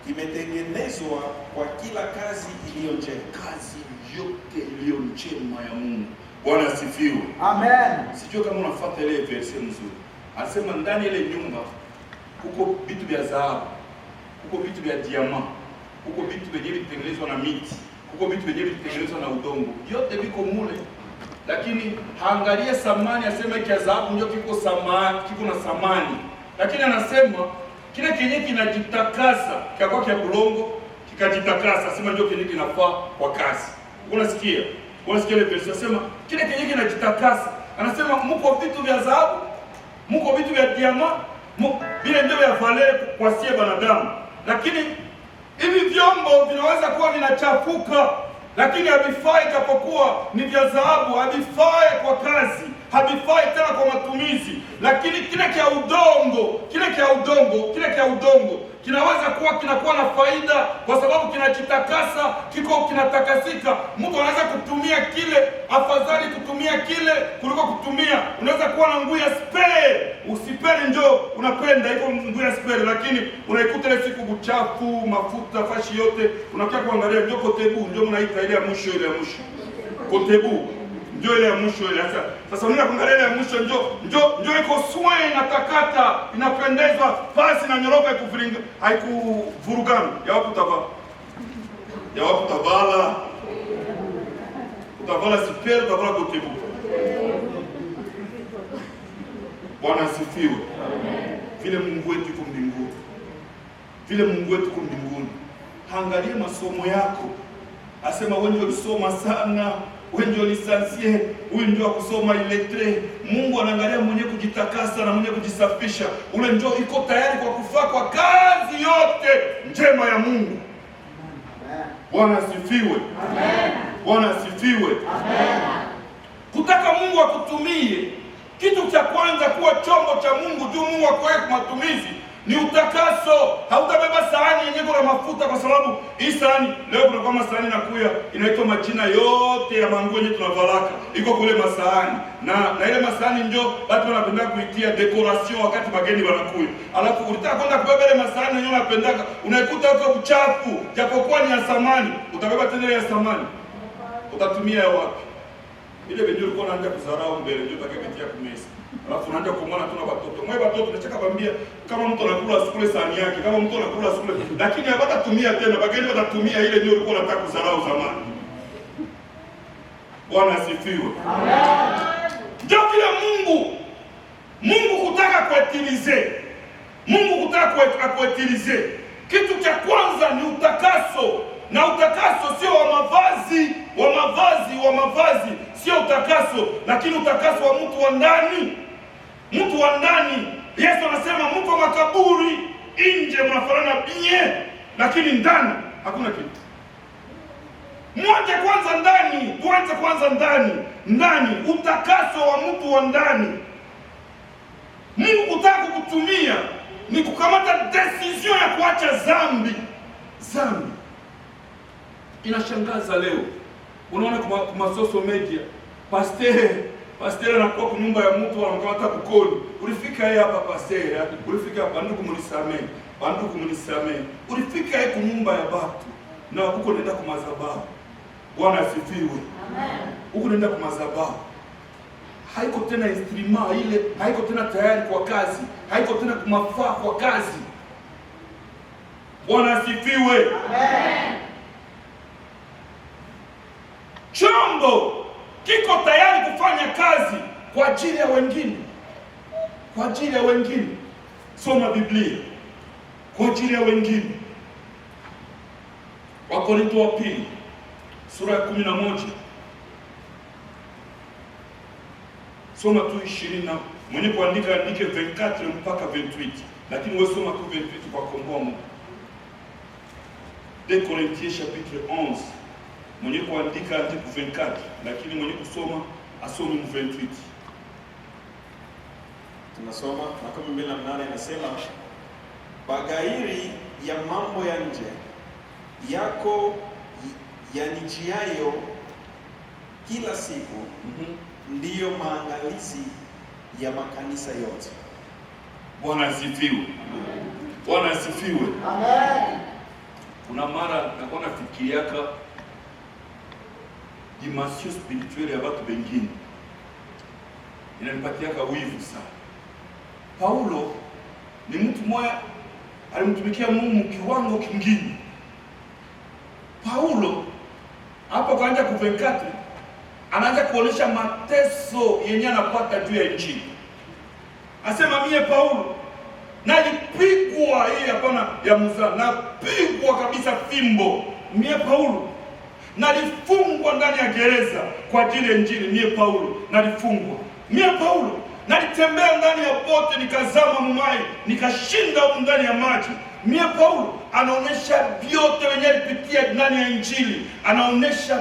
kimetengenezwa kwa kila kazi iliyo njema. Kazi yote iliyo njema ya Mungu. Bwana asifiwe. Amen. Sijui kama unafuata ile verse nzuri. Anasema ndani ile nyumba huko vitu vya dhahabu, huko vitu vya diamant, huko vitu vyenye vitengenezwa na miti, huko vitu vyenye vitengenezwa na udongo. Yote viko mule. Lakini haangalie samani, asema kia dhahabu ndio kiko samani, kiko na samani. Lakini anasema kile kenye kinajitakasa, kikakuwa kia bulongo, kikajitakasa, asema ndio kenye kinafaa kwa kazi. Unasikia? Unasikia ile verse anasema kile kenye kinajitakasa. Anasema mko vitu vya dhahabu, mko vitu vya diamant, vile ndio vya valeur kwa sie banadamu. Lakini hivi vyombo vinaweza kuwa vinachafuka, lakini havifai japokuwa ni vya dhahabu, havifai kwa kazi, havifai tena kwa matumizi. Lakini kile kia udongo kinaweza kuwa kinakuwa na faida, kwa sababu kinajitakasa, kiko kinatakasika. Mtu anaweza kutumia kile, afadhali kutumia kile kuliko kutumia. Unaweza kuwa na nguo ya spare, usipende njoo unapenda iko nguo ya spare, lakini unaikuta ile siku kuchafu, mafuta fashi yote, unakia kuangalia njoo kotebu, njoo mnaita ile ya mwisho, ile ya mwisho kotebu, Njoo ile ya mwisho ile. Sasa unaenda kuangalia ile ya mwisho, njoo iko sway inatakata, inapendezwa, pasi na nyoroka ikuviringa, haikuvurugana. Ya wapi utavala? Ya wapi utavala? Utavala super, utavala gotebu. Bwana asifiwe. Vile Mungu wetu yuko mbinguni. Vile Mungu wetu yuko mbinguni. Angalia masomo yako. Asema wewe ndio ulisoma sana, wewe ndio lisansie, huyu ndio kusoma iletre. Mungu anaangalia mwenye kujitakasa na mwenye kujisafisha. Ule ndio iko tayari kwa kufaa kwa kazi yote njema ya Mungu. Bwana asifiwe. Amen. Bwana asifiwe. Amen. Kutaka Mungu akutumie, kitu cha kwanza kuwa chombo cha Mungu juu Mungu akuweke kwa matumizi ni utakaso. Hautabeba sahani yenye kuna mafuta, kwa sababu hii sahani leo kuna kama sahani nakuya inaitwa majina yote ya manguo yenye tunavalaka iko kule masahani, na ile masahani ndio watu wanapenda kuitia decoration wakati mageni wanakuya. Alafu ulitaka kwenda kubeba ile masahani yenye unapendaka, unaikuta huko uchafu, japokuwa ni ya samani. Utabeba tena ile ya samani, utatumia ya wapi? Ile benyo ulikuwa unaanza kudharau mbele, ndio utakayetia kumeza. Alafu unaanza kumwona tuna watoto. Mwe watoto tunataka kwambia kama mtu anakula sikule sahani yake, kama mtu anakula sikule, lakini hawatatumia tena, bageni watatumia ile ndio ulikuwa unataka kudharau zamani. Bwana asifiwe. Amen. Ndio kile Mungu kutaka kuetilize. Mungu kutaka kuetilize. Kitu cha kwanza ni utakaso. Na utakaso sio wa mavazi sio utakaso, lakini utakaso wa mtu wa ndani. Mtu wa ndani. Yesu anasema mtu wa makaburi nje mnafanana binye, lakini ndani hakuna kitu. Tuanze kwanza ndani, utakaso wa mtu wa ndani. Mungu kutaka kukutumia ni kukamata decision ya kuacha dhambi. Inashangaza leo. Unaona kwa social media, pastor anakuwa kwa nyumba ya mtu anamkamata kukoni. Ulifika yeye hapa pastor, ulifika hapa ndugu mnisamee. Ulifika yeye kwa nyumba ya watu na huko nenda kwa madhabahu. Bwana asifiwe. Amen. Huko nenda kwa madhabahu. Haiko tena instrima ile, haiko tena tayari kwa kazi, haiko tena kumafaa kwa kazi. Bwana asifiwe. Amen. Chombo kiko tayari kufanya kazi kwa ajili ya wengine. Soma Biblia kwa ajili ya wengine. Wakorintho wa pili sura ya 11. Soma tu 20 na mwenye kuandika andike 24 mpaka 28, lakini wewe soma tu 28 kwa komboa Mungu. 2 Corinthiens chapitre 11. Mwenye kuandika andike 24, lakini mwenye kusoma asome 28. Tunasoma Makumi 28 inasema, bagairi ya mambo ya nje yako yanijiayo kila siku ndiyo maangalizi ya makanisa yote. Bwana asifiwe. Bwana asifiwe. Amen. Kuna mara nakuwa nafikiriaka dimension spirituelle ya watu wengine, inanipatiaka wivu sana. Paulo ni mtu mmoja alimtumikia Mungu kiwango kingine. Paulo hapo kaanza kuvenkati, anaanza kuonesha mateso yenye anapata juu ya Injili. Asema mie Paulo nalipigwa, hii hapana ya muzaa, napigwa kabisa fimbo. Mie Paulo nalifungwa ndani ya gereza kwa ajili ya Injili. Mie Paulo nalifungwa. Mie Paulo nalitembea ndani ya bote, nikazama mumai, nikashinda huko ndani ya maji. Mie Paulo anaonesha vyote wenye alipitia ndani ya Injili, anaonesha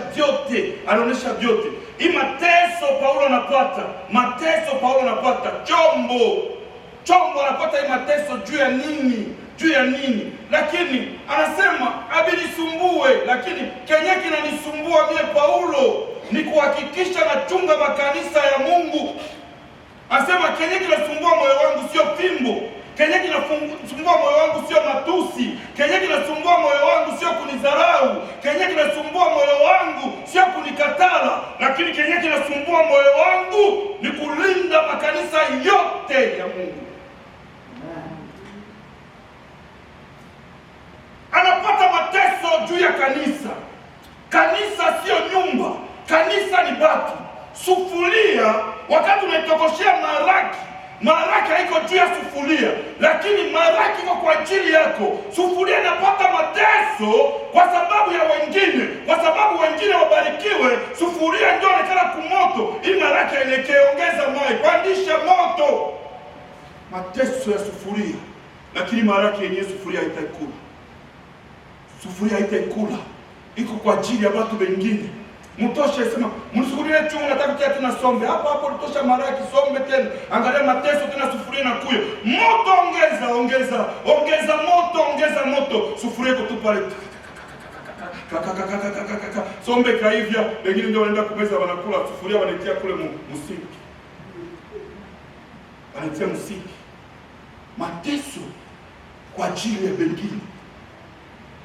vyote. Hii mateso Paulo anapata, chombo anapata hii mateso juu ya nini? Lakini anasema abilisumbue, lakini kenye kinanisumbua mie Paulo ni kuhakikisha nachunga makanisa ya Mungu. Anasema kenye kinasumbua moyo wangu sio fimbo, kenye kinasumbua moyo wangu sio matusi, kenye kinasumbua moyo wangu sio kunidharau, kenye kinasumbua moyo wangu sio kunikatala, lakini kenye inasumbua moyo wangu ni kulinda makanisa yote ya Mungu. Anapata mateso juu ya kanisa. Kanisa sio nyumba, kanisa ni batu. Sufuria, wakati unaitokoshea maharaki haiko juu ya sufuria, lakini maharaki iko kwa ajili yako. Sufuria inapata mateso kwa sababu ya wengine, kwa sababu wengine wabarikiwe. Sufuria ndio inakala kumoto, ili maharaki yaelekee. Ongeza maji, pandisha moto. Mateso ya sufuria, lakini maharaki yenyewe sufuria haitaikula. Sufuria haitaikula, iko kwa ajili ya watu wengine. Mtoshe sema, msukulie chungu nataka kutia tena sombe. Hapo litosha maraki sombe tena. Angalia mateso tena sufuria na kuyo. Moto ongeza moto. Sufuria iko tu pale. Sombe kaivya, wengine ndio wanaenda kumeza wanakula sufuria wanatia kule msingi. Wanatia msingi. Mateso kwa ajili ya wengine.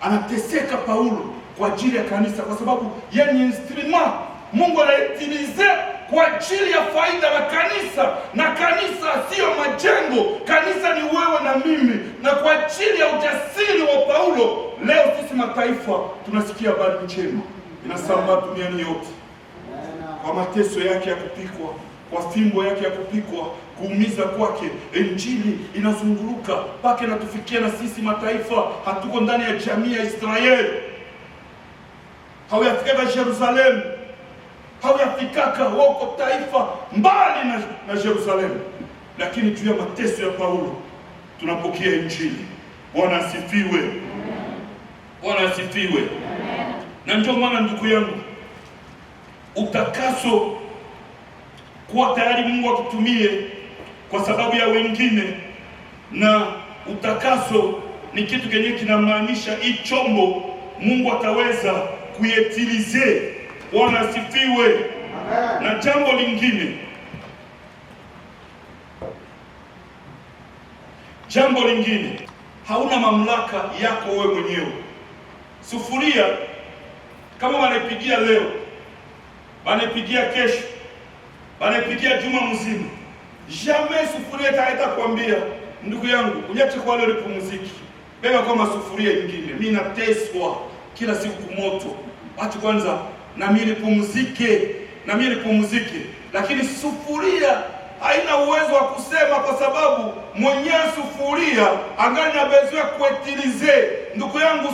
Anateseka Paulo kwa ajili ya kanisa, kwa sababu yeye ni instrument Mungu anaitilize kwa ajili ya faida ya kanisa. Na kanisa sio majengo, kanisa ni wewe na mimi. Na kwa ajili ya ujasiri wa Paulo, leo sisi mataifa tunasikia habari njema inasambaa duniani yote. Kwa mateso yake ya kupikwa, kwa fimbo yake ya kupikwa, kuumiza kwake, injili inazunguruka mpaka inatufikia na sisi mataifa. Hatuko ndani ya jamii ya Israeli. Hauyafikaka Yerusalemu, hauyafikaka wako taifa mbali na Yerusalemu, lakini juu ya mateso ya Paulo tunapokea injili. Bwana asifiwe. Bwana asifiwe. Na ndio maana ndugu yangu, utakaso kuwa tayari Mungu akutumie kwa sababu ya wengine, na utakaso ni kitu kenye kinamaanisha hii chombo Mungu ataweza kuiutilize. Bwana asifiwe. Amen. Na jambo lingine, hauna mamlaka yako wewe mwenyewe. Sufuria kama wanaipigia leo, wanaipigia kesho, wanaipigia juma mzima, jamais sufuria itaita kuambia ndugu yangu unyache kwa leo nipumziki, beba kama sufuria nyingine, mimi nateswa kila siku moto, acha kwanza na mimi nipumzike. Lakini sufuria haina uwezo wa kusema, kwa sababu mwenyewe sufuria angali na besoin kuutilize. Ndugu yangu,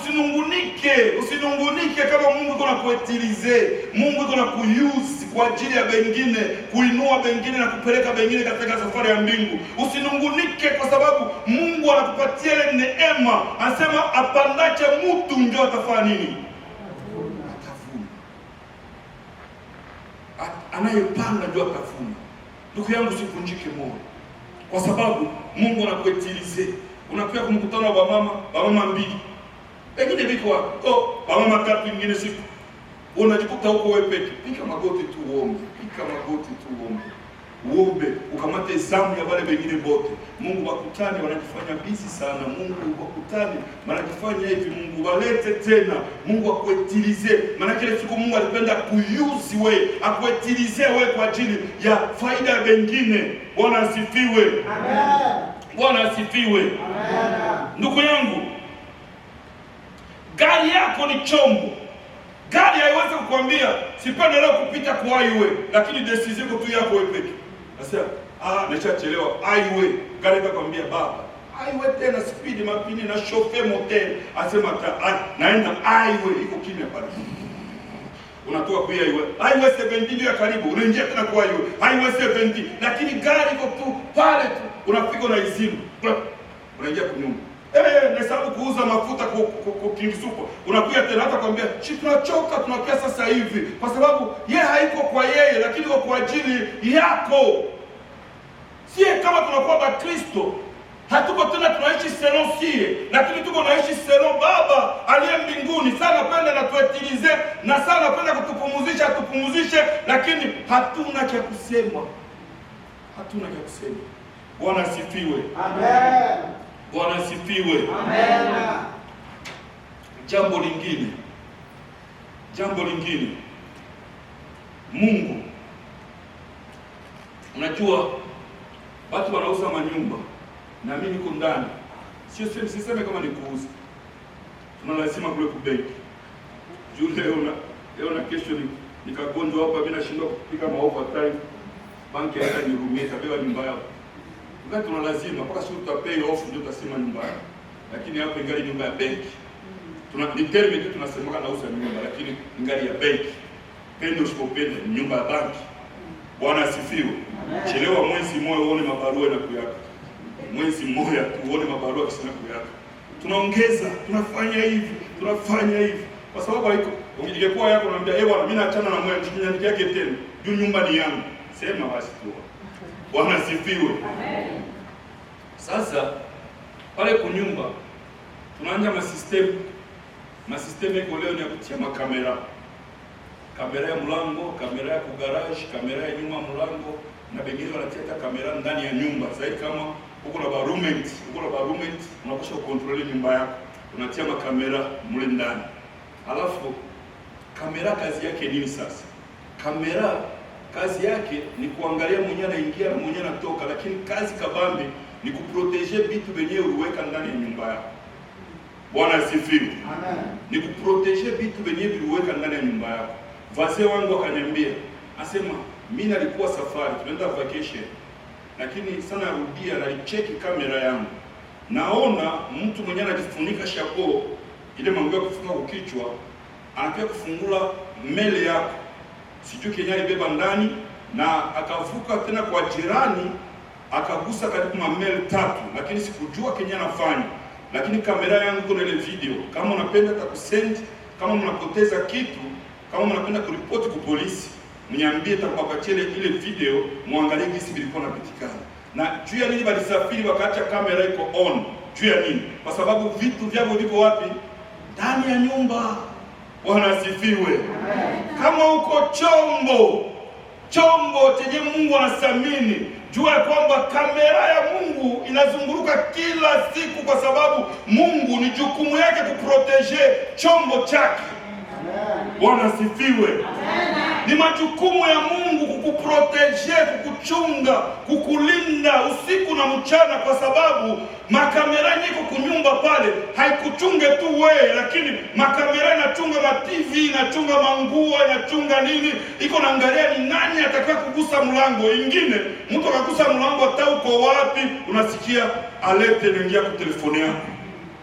usinungunike kama Mungu yuko na kuutilize. Mungu yuko na kuuse kwa ajili ya wengine, kuinua wengine na kupeleka wengine katika safari ya mbingu. Usinungunike kwa sababu Mungu anakupatia ile neema. Anasema apandache mtu ndio atafanya nini? Atavuna. Anayepanda ndio atavuna. Ndugu yangu, usipunjike moyo, kwa sababu Mungu anakuutilize. Unakuja kumkutana wa mama mbili, pengine biko wa mama tatu, nyingine siku unajikuta huko wewe peke. Pika magoti tu uombe, ukamate zamu ya wale wengine bote. Mungu wakutani wanajifanya busy sana. Mungu wakutani wanajifanya hivi, Mungu walete tena, Mungu akuutilize. Maana kile siku Mungu alipenda kuyuzi wewe, akuutilize wewe kwa ajili ya faida ya wengine. Bwana asifiwe. Amen. Bwana asifiwe. Amen. Ndugu yangu, gari yako ni chombo. Gari haiwezi kukwambia sipende leo kupita kwa highway, lakini decision tu yako wewe peke. Nasema nimechachelewa highway. Gari itakwambia baba, highway tena speed mapini na chauffeur motel. Asema naenda highway, iko kimya pale. Unatoka kwa highway 70 ndio karibu, unaingia tena kwa highway 70, lakini gari iko tu pale tu, unafika na izimu, unaingia kwa nyumba. Nahesabu kuuza mafuta kwa Kingsupo. Unakuja tena hata kwambia, tunachoka, tunakia sasa hivi. Kwa sababu yeye haiko kwa yeye, lakini iko kwa ajili yako. Sie kama tunakuwa Bakristo, hatuko tena tunaishi selon sie, lakini tuko naishi selon Baba aliye mbinguni. Sana penda na tuetilize, na sana penda kutupumuzisha, atupumuzishe, lakini hatuna cha kusema. Bwana asifiwe. Amen. Bwana asifiwe. Amen. Jambo lingine, Mungu Unajua watu wanauza manyumba na mimi niko ndani. Siseme kama ni kuuza. Tunalazima kule kubenki. Juu leo na kesho nikagonjwa hapa, mimi nashindwa kupiga overtime. Banki hata nirumie tabeba nyumba yao. Wakati tunalazima mpaka sio tutapay off ndio tutasema nyumba yao. Lakini hapo ingali nyumba ya benki. Ni term tu tunasema nauza nyumba, lakini ingali ya benki. Pende usipopende nyumba ya banki. Bwana asifiwe. Chelewa mwezi mmoja uone mabarua na kuyaka. Mwezi mmoja tuone mabarua kisha kuyaka. Tunaongeza, tunafanya hivi. Kwa sababu haiko ungekuwa yako naambia bwana mimi naachana na mwenye mshikaji yake tena. Juu nyumba ni yangu. Sema basi tu. Bwana asifiwe. Amen. Sasa pale kwa nyumba tunaanza masystem yako leo ni ya kutia makamera. Kamera ya mlango, kamera ya garage, kamera ya nyuma mlango, na bengine wanatia kamera ndani ya nyumba. Zaidi kama uko na roommate, unakosha control nyumba yako, unatia makamera mule ndani. Alafu kamera kazi yake nini sasa? Kamera kazi yake ni kuangalia mwenye anaingia na mwenye anatoka, lakini kazi kabambe ni kuproteger vitu vyenyewe uliweka ndani ya nyumba yako. Bwana asifiwe. Amen. Ni kuproteger vitu vyenyewe uliweka ndani ya nyumba yako. Wazee wangu akaniambia, asema mimi nalikuwa safari, tunaenda vacation. Lakini sana rudia na cheki kamera yangu. Naona mtu mwenye anajifunika shapo, ile mambo ya kufunga kwa kichwa, anataka kufungula mele yako. Sijui Kenya alibeba ndani na akavuka tena kwa jirani, akagusa karibu mamele 3, lakini sikujua Kenya anafanya. Lakini kamera yangu kuna ile video. Kama unapenda takusend, kama mnapoteza kitu, kama mnapenda kuripoti kwa polisi, mniambie nitakupatia ile video muangalie jinsi vilikuwa napitikana. Na juu ya nini walisafiri wakaacha kamera iko on? Juu ya nini? Kwa sababu vitu vyao viko wapi? Ndani ya nyumba. Bwana asifiwe. Kama uko chombo chenye Mungu anathamini, jua kwamba kamera ya Mungu inazunguruka kila siku, kwa sababu Mungu ni jukumu yake kuprotege chombo chake. Bwana asifiwe. Ni majukumu ya Mungu kukuprotege, kukuchunga, kukulinda usiku na mchana, kwa sababu makamera niko kunyumba pale haikuchunge tu wewe, lakini makamera inachunga ma TV, inachunga manguo, inachunga nini, iko naangalia ni nani atakaye kugusa mlango. Ingine mtu akagusa mlango hata uko wapi, unasikia alert inaingia kwa telefoni yako.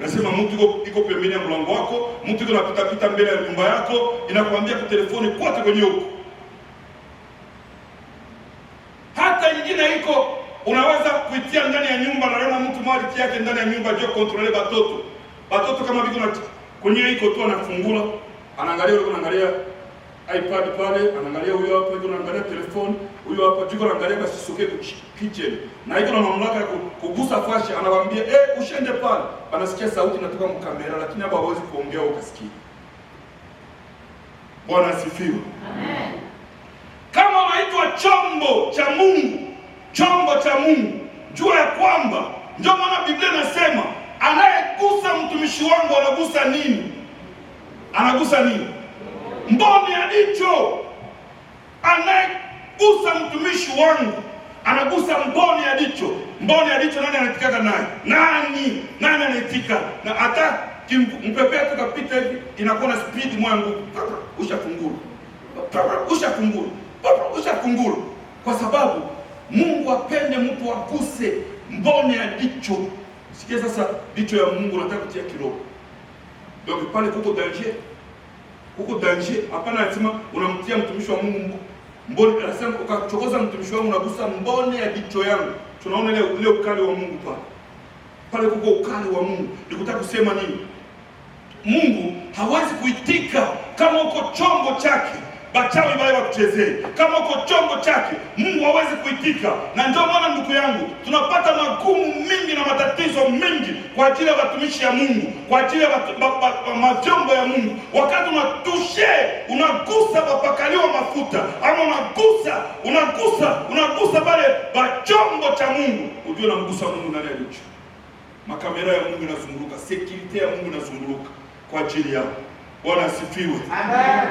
Nasema mtu iko pembeni ya mlango wako, mtu iko napita mbele ya nyumba yako, inakuambia kwa telefoni kote kwenye huko. Hata ingine iko unaweza kuitia ndani ya nyumba, na naona mtu mmoja yake ndani ya nyumba ndio control batoto. Batoto kama biko na kwenye iko tu anafungula, anaangalia yule, anaangalia iPad pale, anaangalia huyo hapo, yuko anaangalia telefoni, huyo hapo yuko anaangalia basi soke kitchen. Na yuko na mamlaka ya kugusa flash, anawaambia ushende pale. Anasikia sauti inatoka mu kamera, lakini hapa hawezi kuongea ukasikia. Bwana asifiwe. Amen. Kama unaitwa chombo cha Mungu, jua ya kwamba ndio maana Biblia inasema anayegusa mtumishi wangu anagusa nini? Anagusa nini? Mboni ya jicho. Anayegusa mtumishi wangu anagusa mboni ya jicho. Mboni ya jicho nani anatikaka naye? Nani anatika? Na hata mpepea tukapita hivi inakuwa na speed mwangu. Ushafungura. Kwa sababu Mungu apende mtu aguse mboni ya jicho. Sikia sasa, jicho ya Mungu nataka kutia kiroho. Donc pale kuko danger. Hapana anasema unamtia mtumishi wa Mungu mboni, anasema ukachokoza mtumishi wangu unagusa mboni ya jicho yangu. Tunaona ile ukali wa Mungu pale kuko ukali wa Mungu. Nikutaka kusema nini? Mungu hawezi kuitika kama uko chombo chake. Bachawi bali wakuchezee. Kama uko chombo chake, Mungu hawezi kuitika. Na ndio maana ndugu yangu, tunapata magumu mingi na matatizo mengi kwa ajili ya watumishi ya Mungu, kwa ajili ya majombo ya Mungu. Wakati unagusa wapakaliwa mafuta, ama unagusa pale bachombo cha Mungu, ujue unamgusa Mungu ndani ya jicho. Makamera ya Mungu inazunguruka, security ya Mungu inazunguruka kwa ajili yao. Bwana asifiwe. Amen.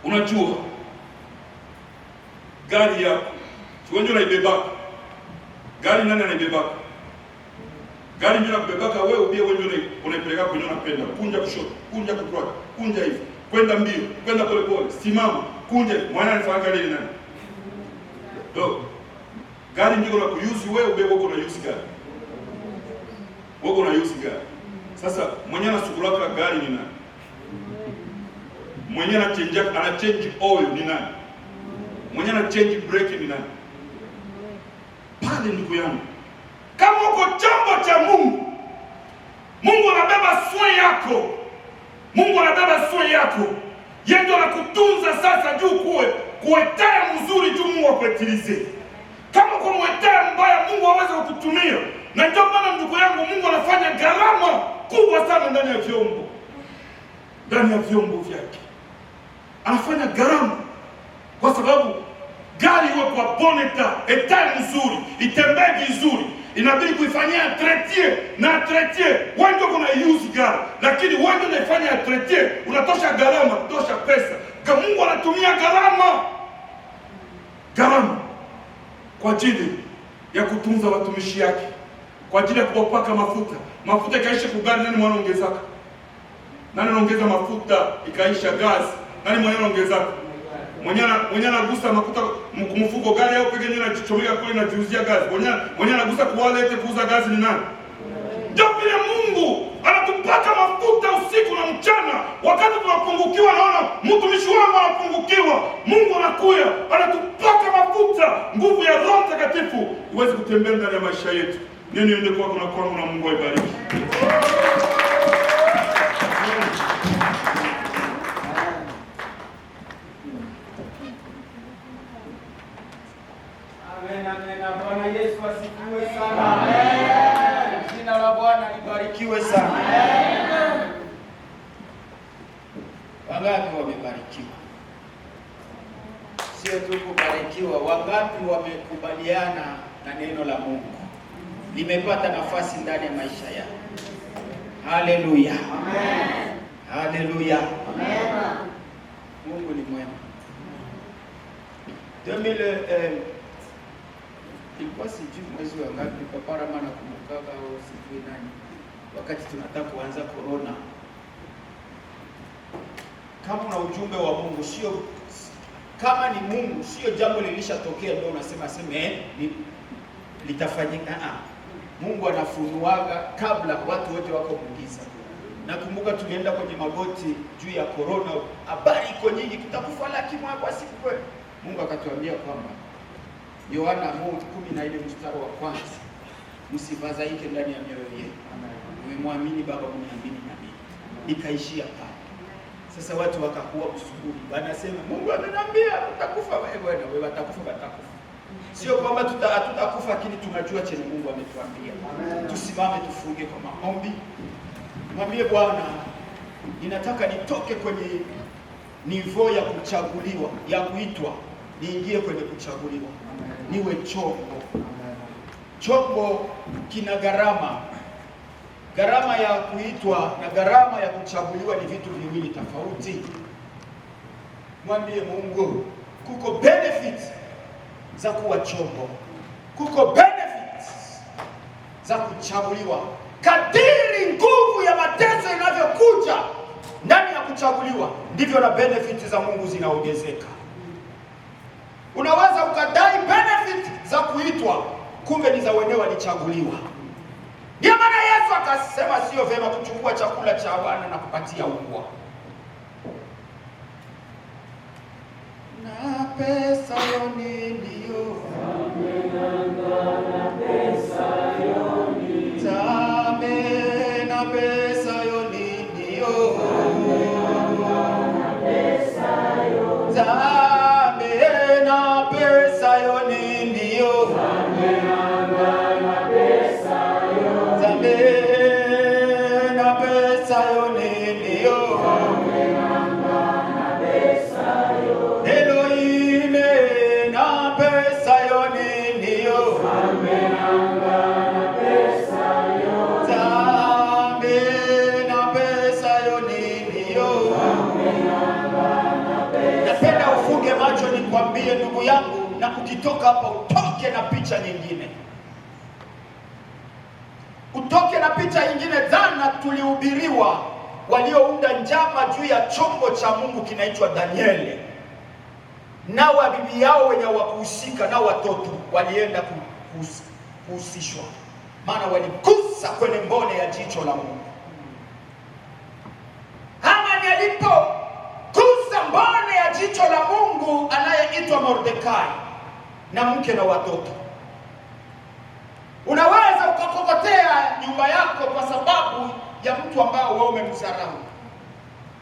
Unajua gari yako. Si wewe unaibebaka. Gari nani anaibebaka? Gari ndio inabebaka wewe, ubie wewe unaipeleka kwenye unapenda. Kunja kushoto, kunja kutoka, kunja hivi. Kwenda mbio, kwenda pole pole, simama, kunja. Mwana anafanya gari nani? Do. Gari ndio la kuyuzi wewe, ubie wewe unayuzi gari. Wewe unayuzi gari. Sasa mwenye anasukulaka gari ni nani? Mwenye ana change oil ni nani? Mwenye ana change brake ni nani? Pale ndugu yangu, kama uko chombo cha Mungu, Mungu anabeba swe yako. Mungu anabeba swe yako. Yeye ndo anakutunza sasa juu kuetaya mzuri juu Mungu akuetilize. Kama kwa mwetaya mbaya Mungu hawezi kukutumia. Na ndio maana ndugu yangu, Mungu anafanya gharama kubwa sana ndani ya vyombo. Ndani ya vyombo vyake. Anafanya gharama kwa sababu gari iwe kwa boneta, etaye mzuri, itembee vizuri, inabidi kuifanyia tretier na tretier. Wewe ndio unaiuzi gari, lakini wewe ndio unaifanya tretier, unatosha gharama, kutosha pesa. Kama Mungu anatumia gharama kwa ajili ya kutunza watumishi yake, kwa ajili ya kuwapaka mafuta. Mafuta ikaisha kugari, nani mwana ongezaka? Nani anaongeza mafuta ikaisha gazi? Nani mwenye anaongezaka? Mwenye anagusa makuta kumfuko gari au peke yake anachichomeka kule na jiuzia gazi. Mwenye anagusa kuwalete kuuza gazi ni nani? Ndio vile Mungu anatupaka mafuta usiku na mchana. Wakati tunapungukiwa, naona mtumishi wangu anapungukiwa, Mungu anakuja anatupaka mafuta, nguvu ya Roho Mtakatifu iweze kutembea ndani ya maisha yetu. Nini ende kwako na kwangu, na Mungu aibariki. Bwana Yesu asifiwe sana. Amen. Jina la Bwana libarikiwe sana. Amen. Wangapi wamebarikiwa? Sio tu kubarikiwa, wangapi wamekubaliana na neno la Mungu? Limepata nafasi ndani ya maisha yao. Haleluya. Amen. Haleluya. Amen. Mungu ni mwema. 2000 ilikuwa sijui mwezi wa ngapi, Papa Rama nakumbukaga au sijui nani, wakati tunataka kuanza corona. Kama una ujumbe wa Mungu, sio kama ni Mungu, sio jambo lilishatokea ndio unasema litafanyika. Mungu anafunuaga kabla watu wote wako mgiza. Nakumbuka tulienda kwenye magoti juu ya corona, habari iko nyingi, tutakufa laki moja kwa siku kweli. Mungu akatuambia kwamba Yohana 14:1, msifadhaike ndani ya mioyo yenu. Mmemwamini Baba, mniamini na mimi. Ikaishia pale. Sasa watu wakakuwa usubuhi, wanasema Mungu ameniambia utakufa wewe, na wewe utakufa. Sio kwamba hatutakufa, lakini tunajua chenye Mungu ametuambia. Tusimame tufunge kwa maombi. Mwambie Bwana, ninataka nitoke kwenye nivo ya kuchaguliwa, ya kuitwa, niingie kwenye kuchaguliwa. Niwe chombo. Chombo kina gharama. Gharama ya kuitwa na gharama ya kuchaguliwa ni vitu viwili tofauti. Mwambie Mungu, kuko benefits za kuwa chombo, kuko benefits za kuchaguliwa. Kadiri nguvu ya mateso inavyokuja ndani ya kuchaguliwa, ndivyo na benefits za Mungu zinaongezeka. Unaweza ukadai benefit za kuitwa, kumbe ni za wenyewe walichaguliwa. Ndio maana Yesu akasema sio vema kuchukua chakula cha wana na kupatia mbwa. Na pesa yoni ndio na pesa yoni zame, na pesa yoni ndio na pesa yoni zame, na pesa yoni ndio zame, na pesa yoni zame, na pesa yoni ndio zame, na pesa yoni Elohime, na pesa yoni ndio zame, na pesa yoni zame, na pesa yoni ndio zame, na pesa. Napenda ufunge macho nikwambie ndugu yangu, na ukitoka hapa utoke na picha nyingine, utoke na picha nyingine. Jana tulihubiriwa waliounda njama juu ya chombo cha Mungu kinaitwa Danieli, na wa bibi yao wenye wakuhusika na watoto walienda kuhusishwa, maana waligusa kwenye mbone ya jicho la Mungu. Hamani alipogusa mbone ya jicho la Mungu anayeitwa Mordekai na mke na watoto, unaweza ukakokotea nyumba yako kwa sababu ya mtu ambao wewe umemdharau.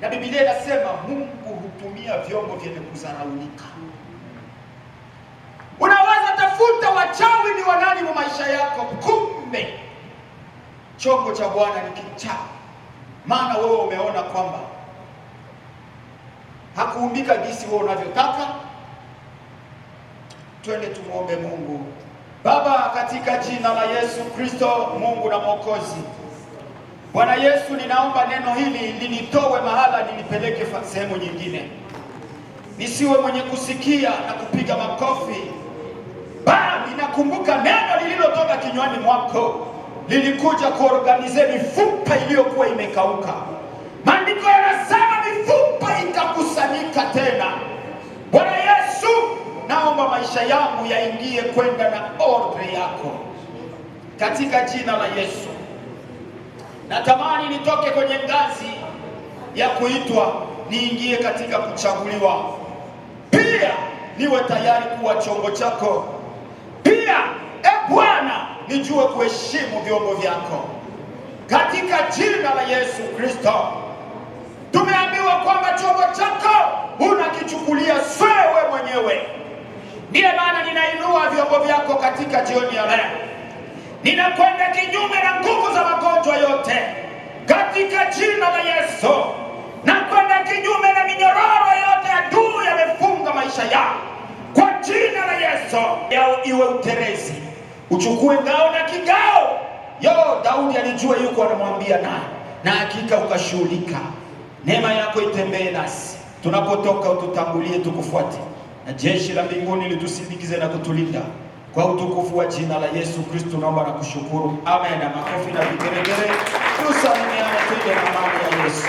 Na Biblia inasema Mungu hutumia vyombo vyenye kudharaulika. Unaweza tafuta wachawi ni wanani wa maisha yako, kumbe chombo cha Bwana ni kichawi, maana wewe umeona kwamba hakuumbika jinsi wewe unavyotaka. Twende tumuombe Mungu. Baba, katika jina la Yesu Kristo, Mungu na Mwokozi, Bwana Yesu, ninaomba neno hili linitowe mahala nilipeleke sehemu nyingine, nisiwe mwenye kusikia na kupiga makofi, bali nakumbuka neno lililotoka kinywani mwako lilikuja kuorganize mifupa iliyokuwa imekauka. Maandiko yanasema mifupa itakusanyika tena. Bwana Yesu, naomba maisha yangu yaingie kwenda na ordre yako katika jina la Yesu. Natamani nitoke kwenye ngazi ya kuitwa niingie katika kuchaguliwa, pia niwe tayari kuwa chombo chako. Pia Bwana, nijue kuheshimu vyombo vyako katika jina la Yesu Kristo. Tumeambiwa kwamba chombo chako unakichukulia wewe mwenyewe. Ndiye maana ninainua vyombo vyako katika jioni ya leo. Ninakwenda kinyume na nguvu za magonjwa yote katika jina la Yesu. Nakwenda kinyume na minyororo yote adui yamefunga maisha yao kwa jina la Yesu. Yao iwe uterezi, uchukue ngao na kigao. Daudi alijua yuko anamwambia naye, na hakika ukashughulika. Neema yako itembee nasi tunapotoka, ututangulie, tukufuate, na jeshi la mbinguni litusindikize na kutulinda kwa utukufu wa jina la Yesu Kristo. Naomba na kushukuru. Amen. Na makofi na vigelegele tusalimiane, tuje na amani ya Yesu.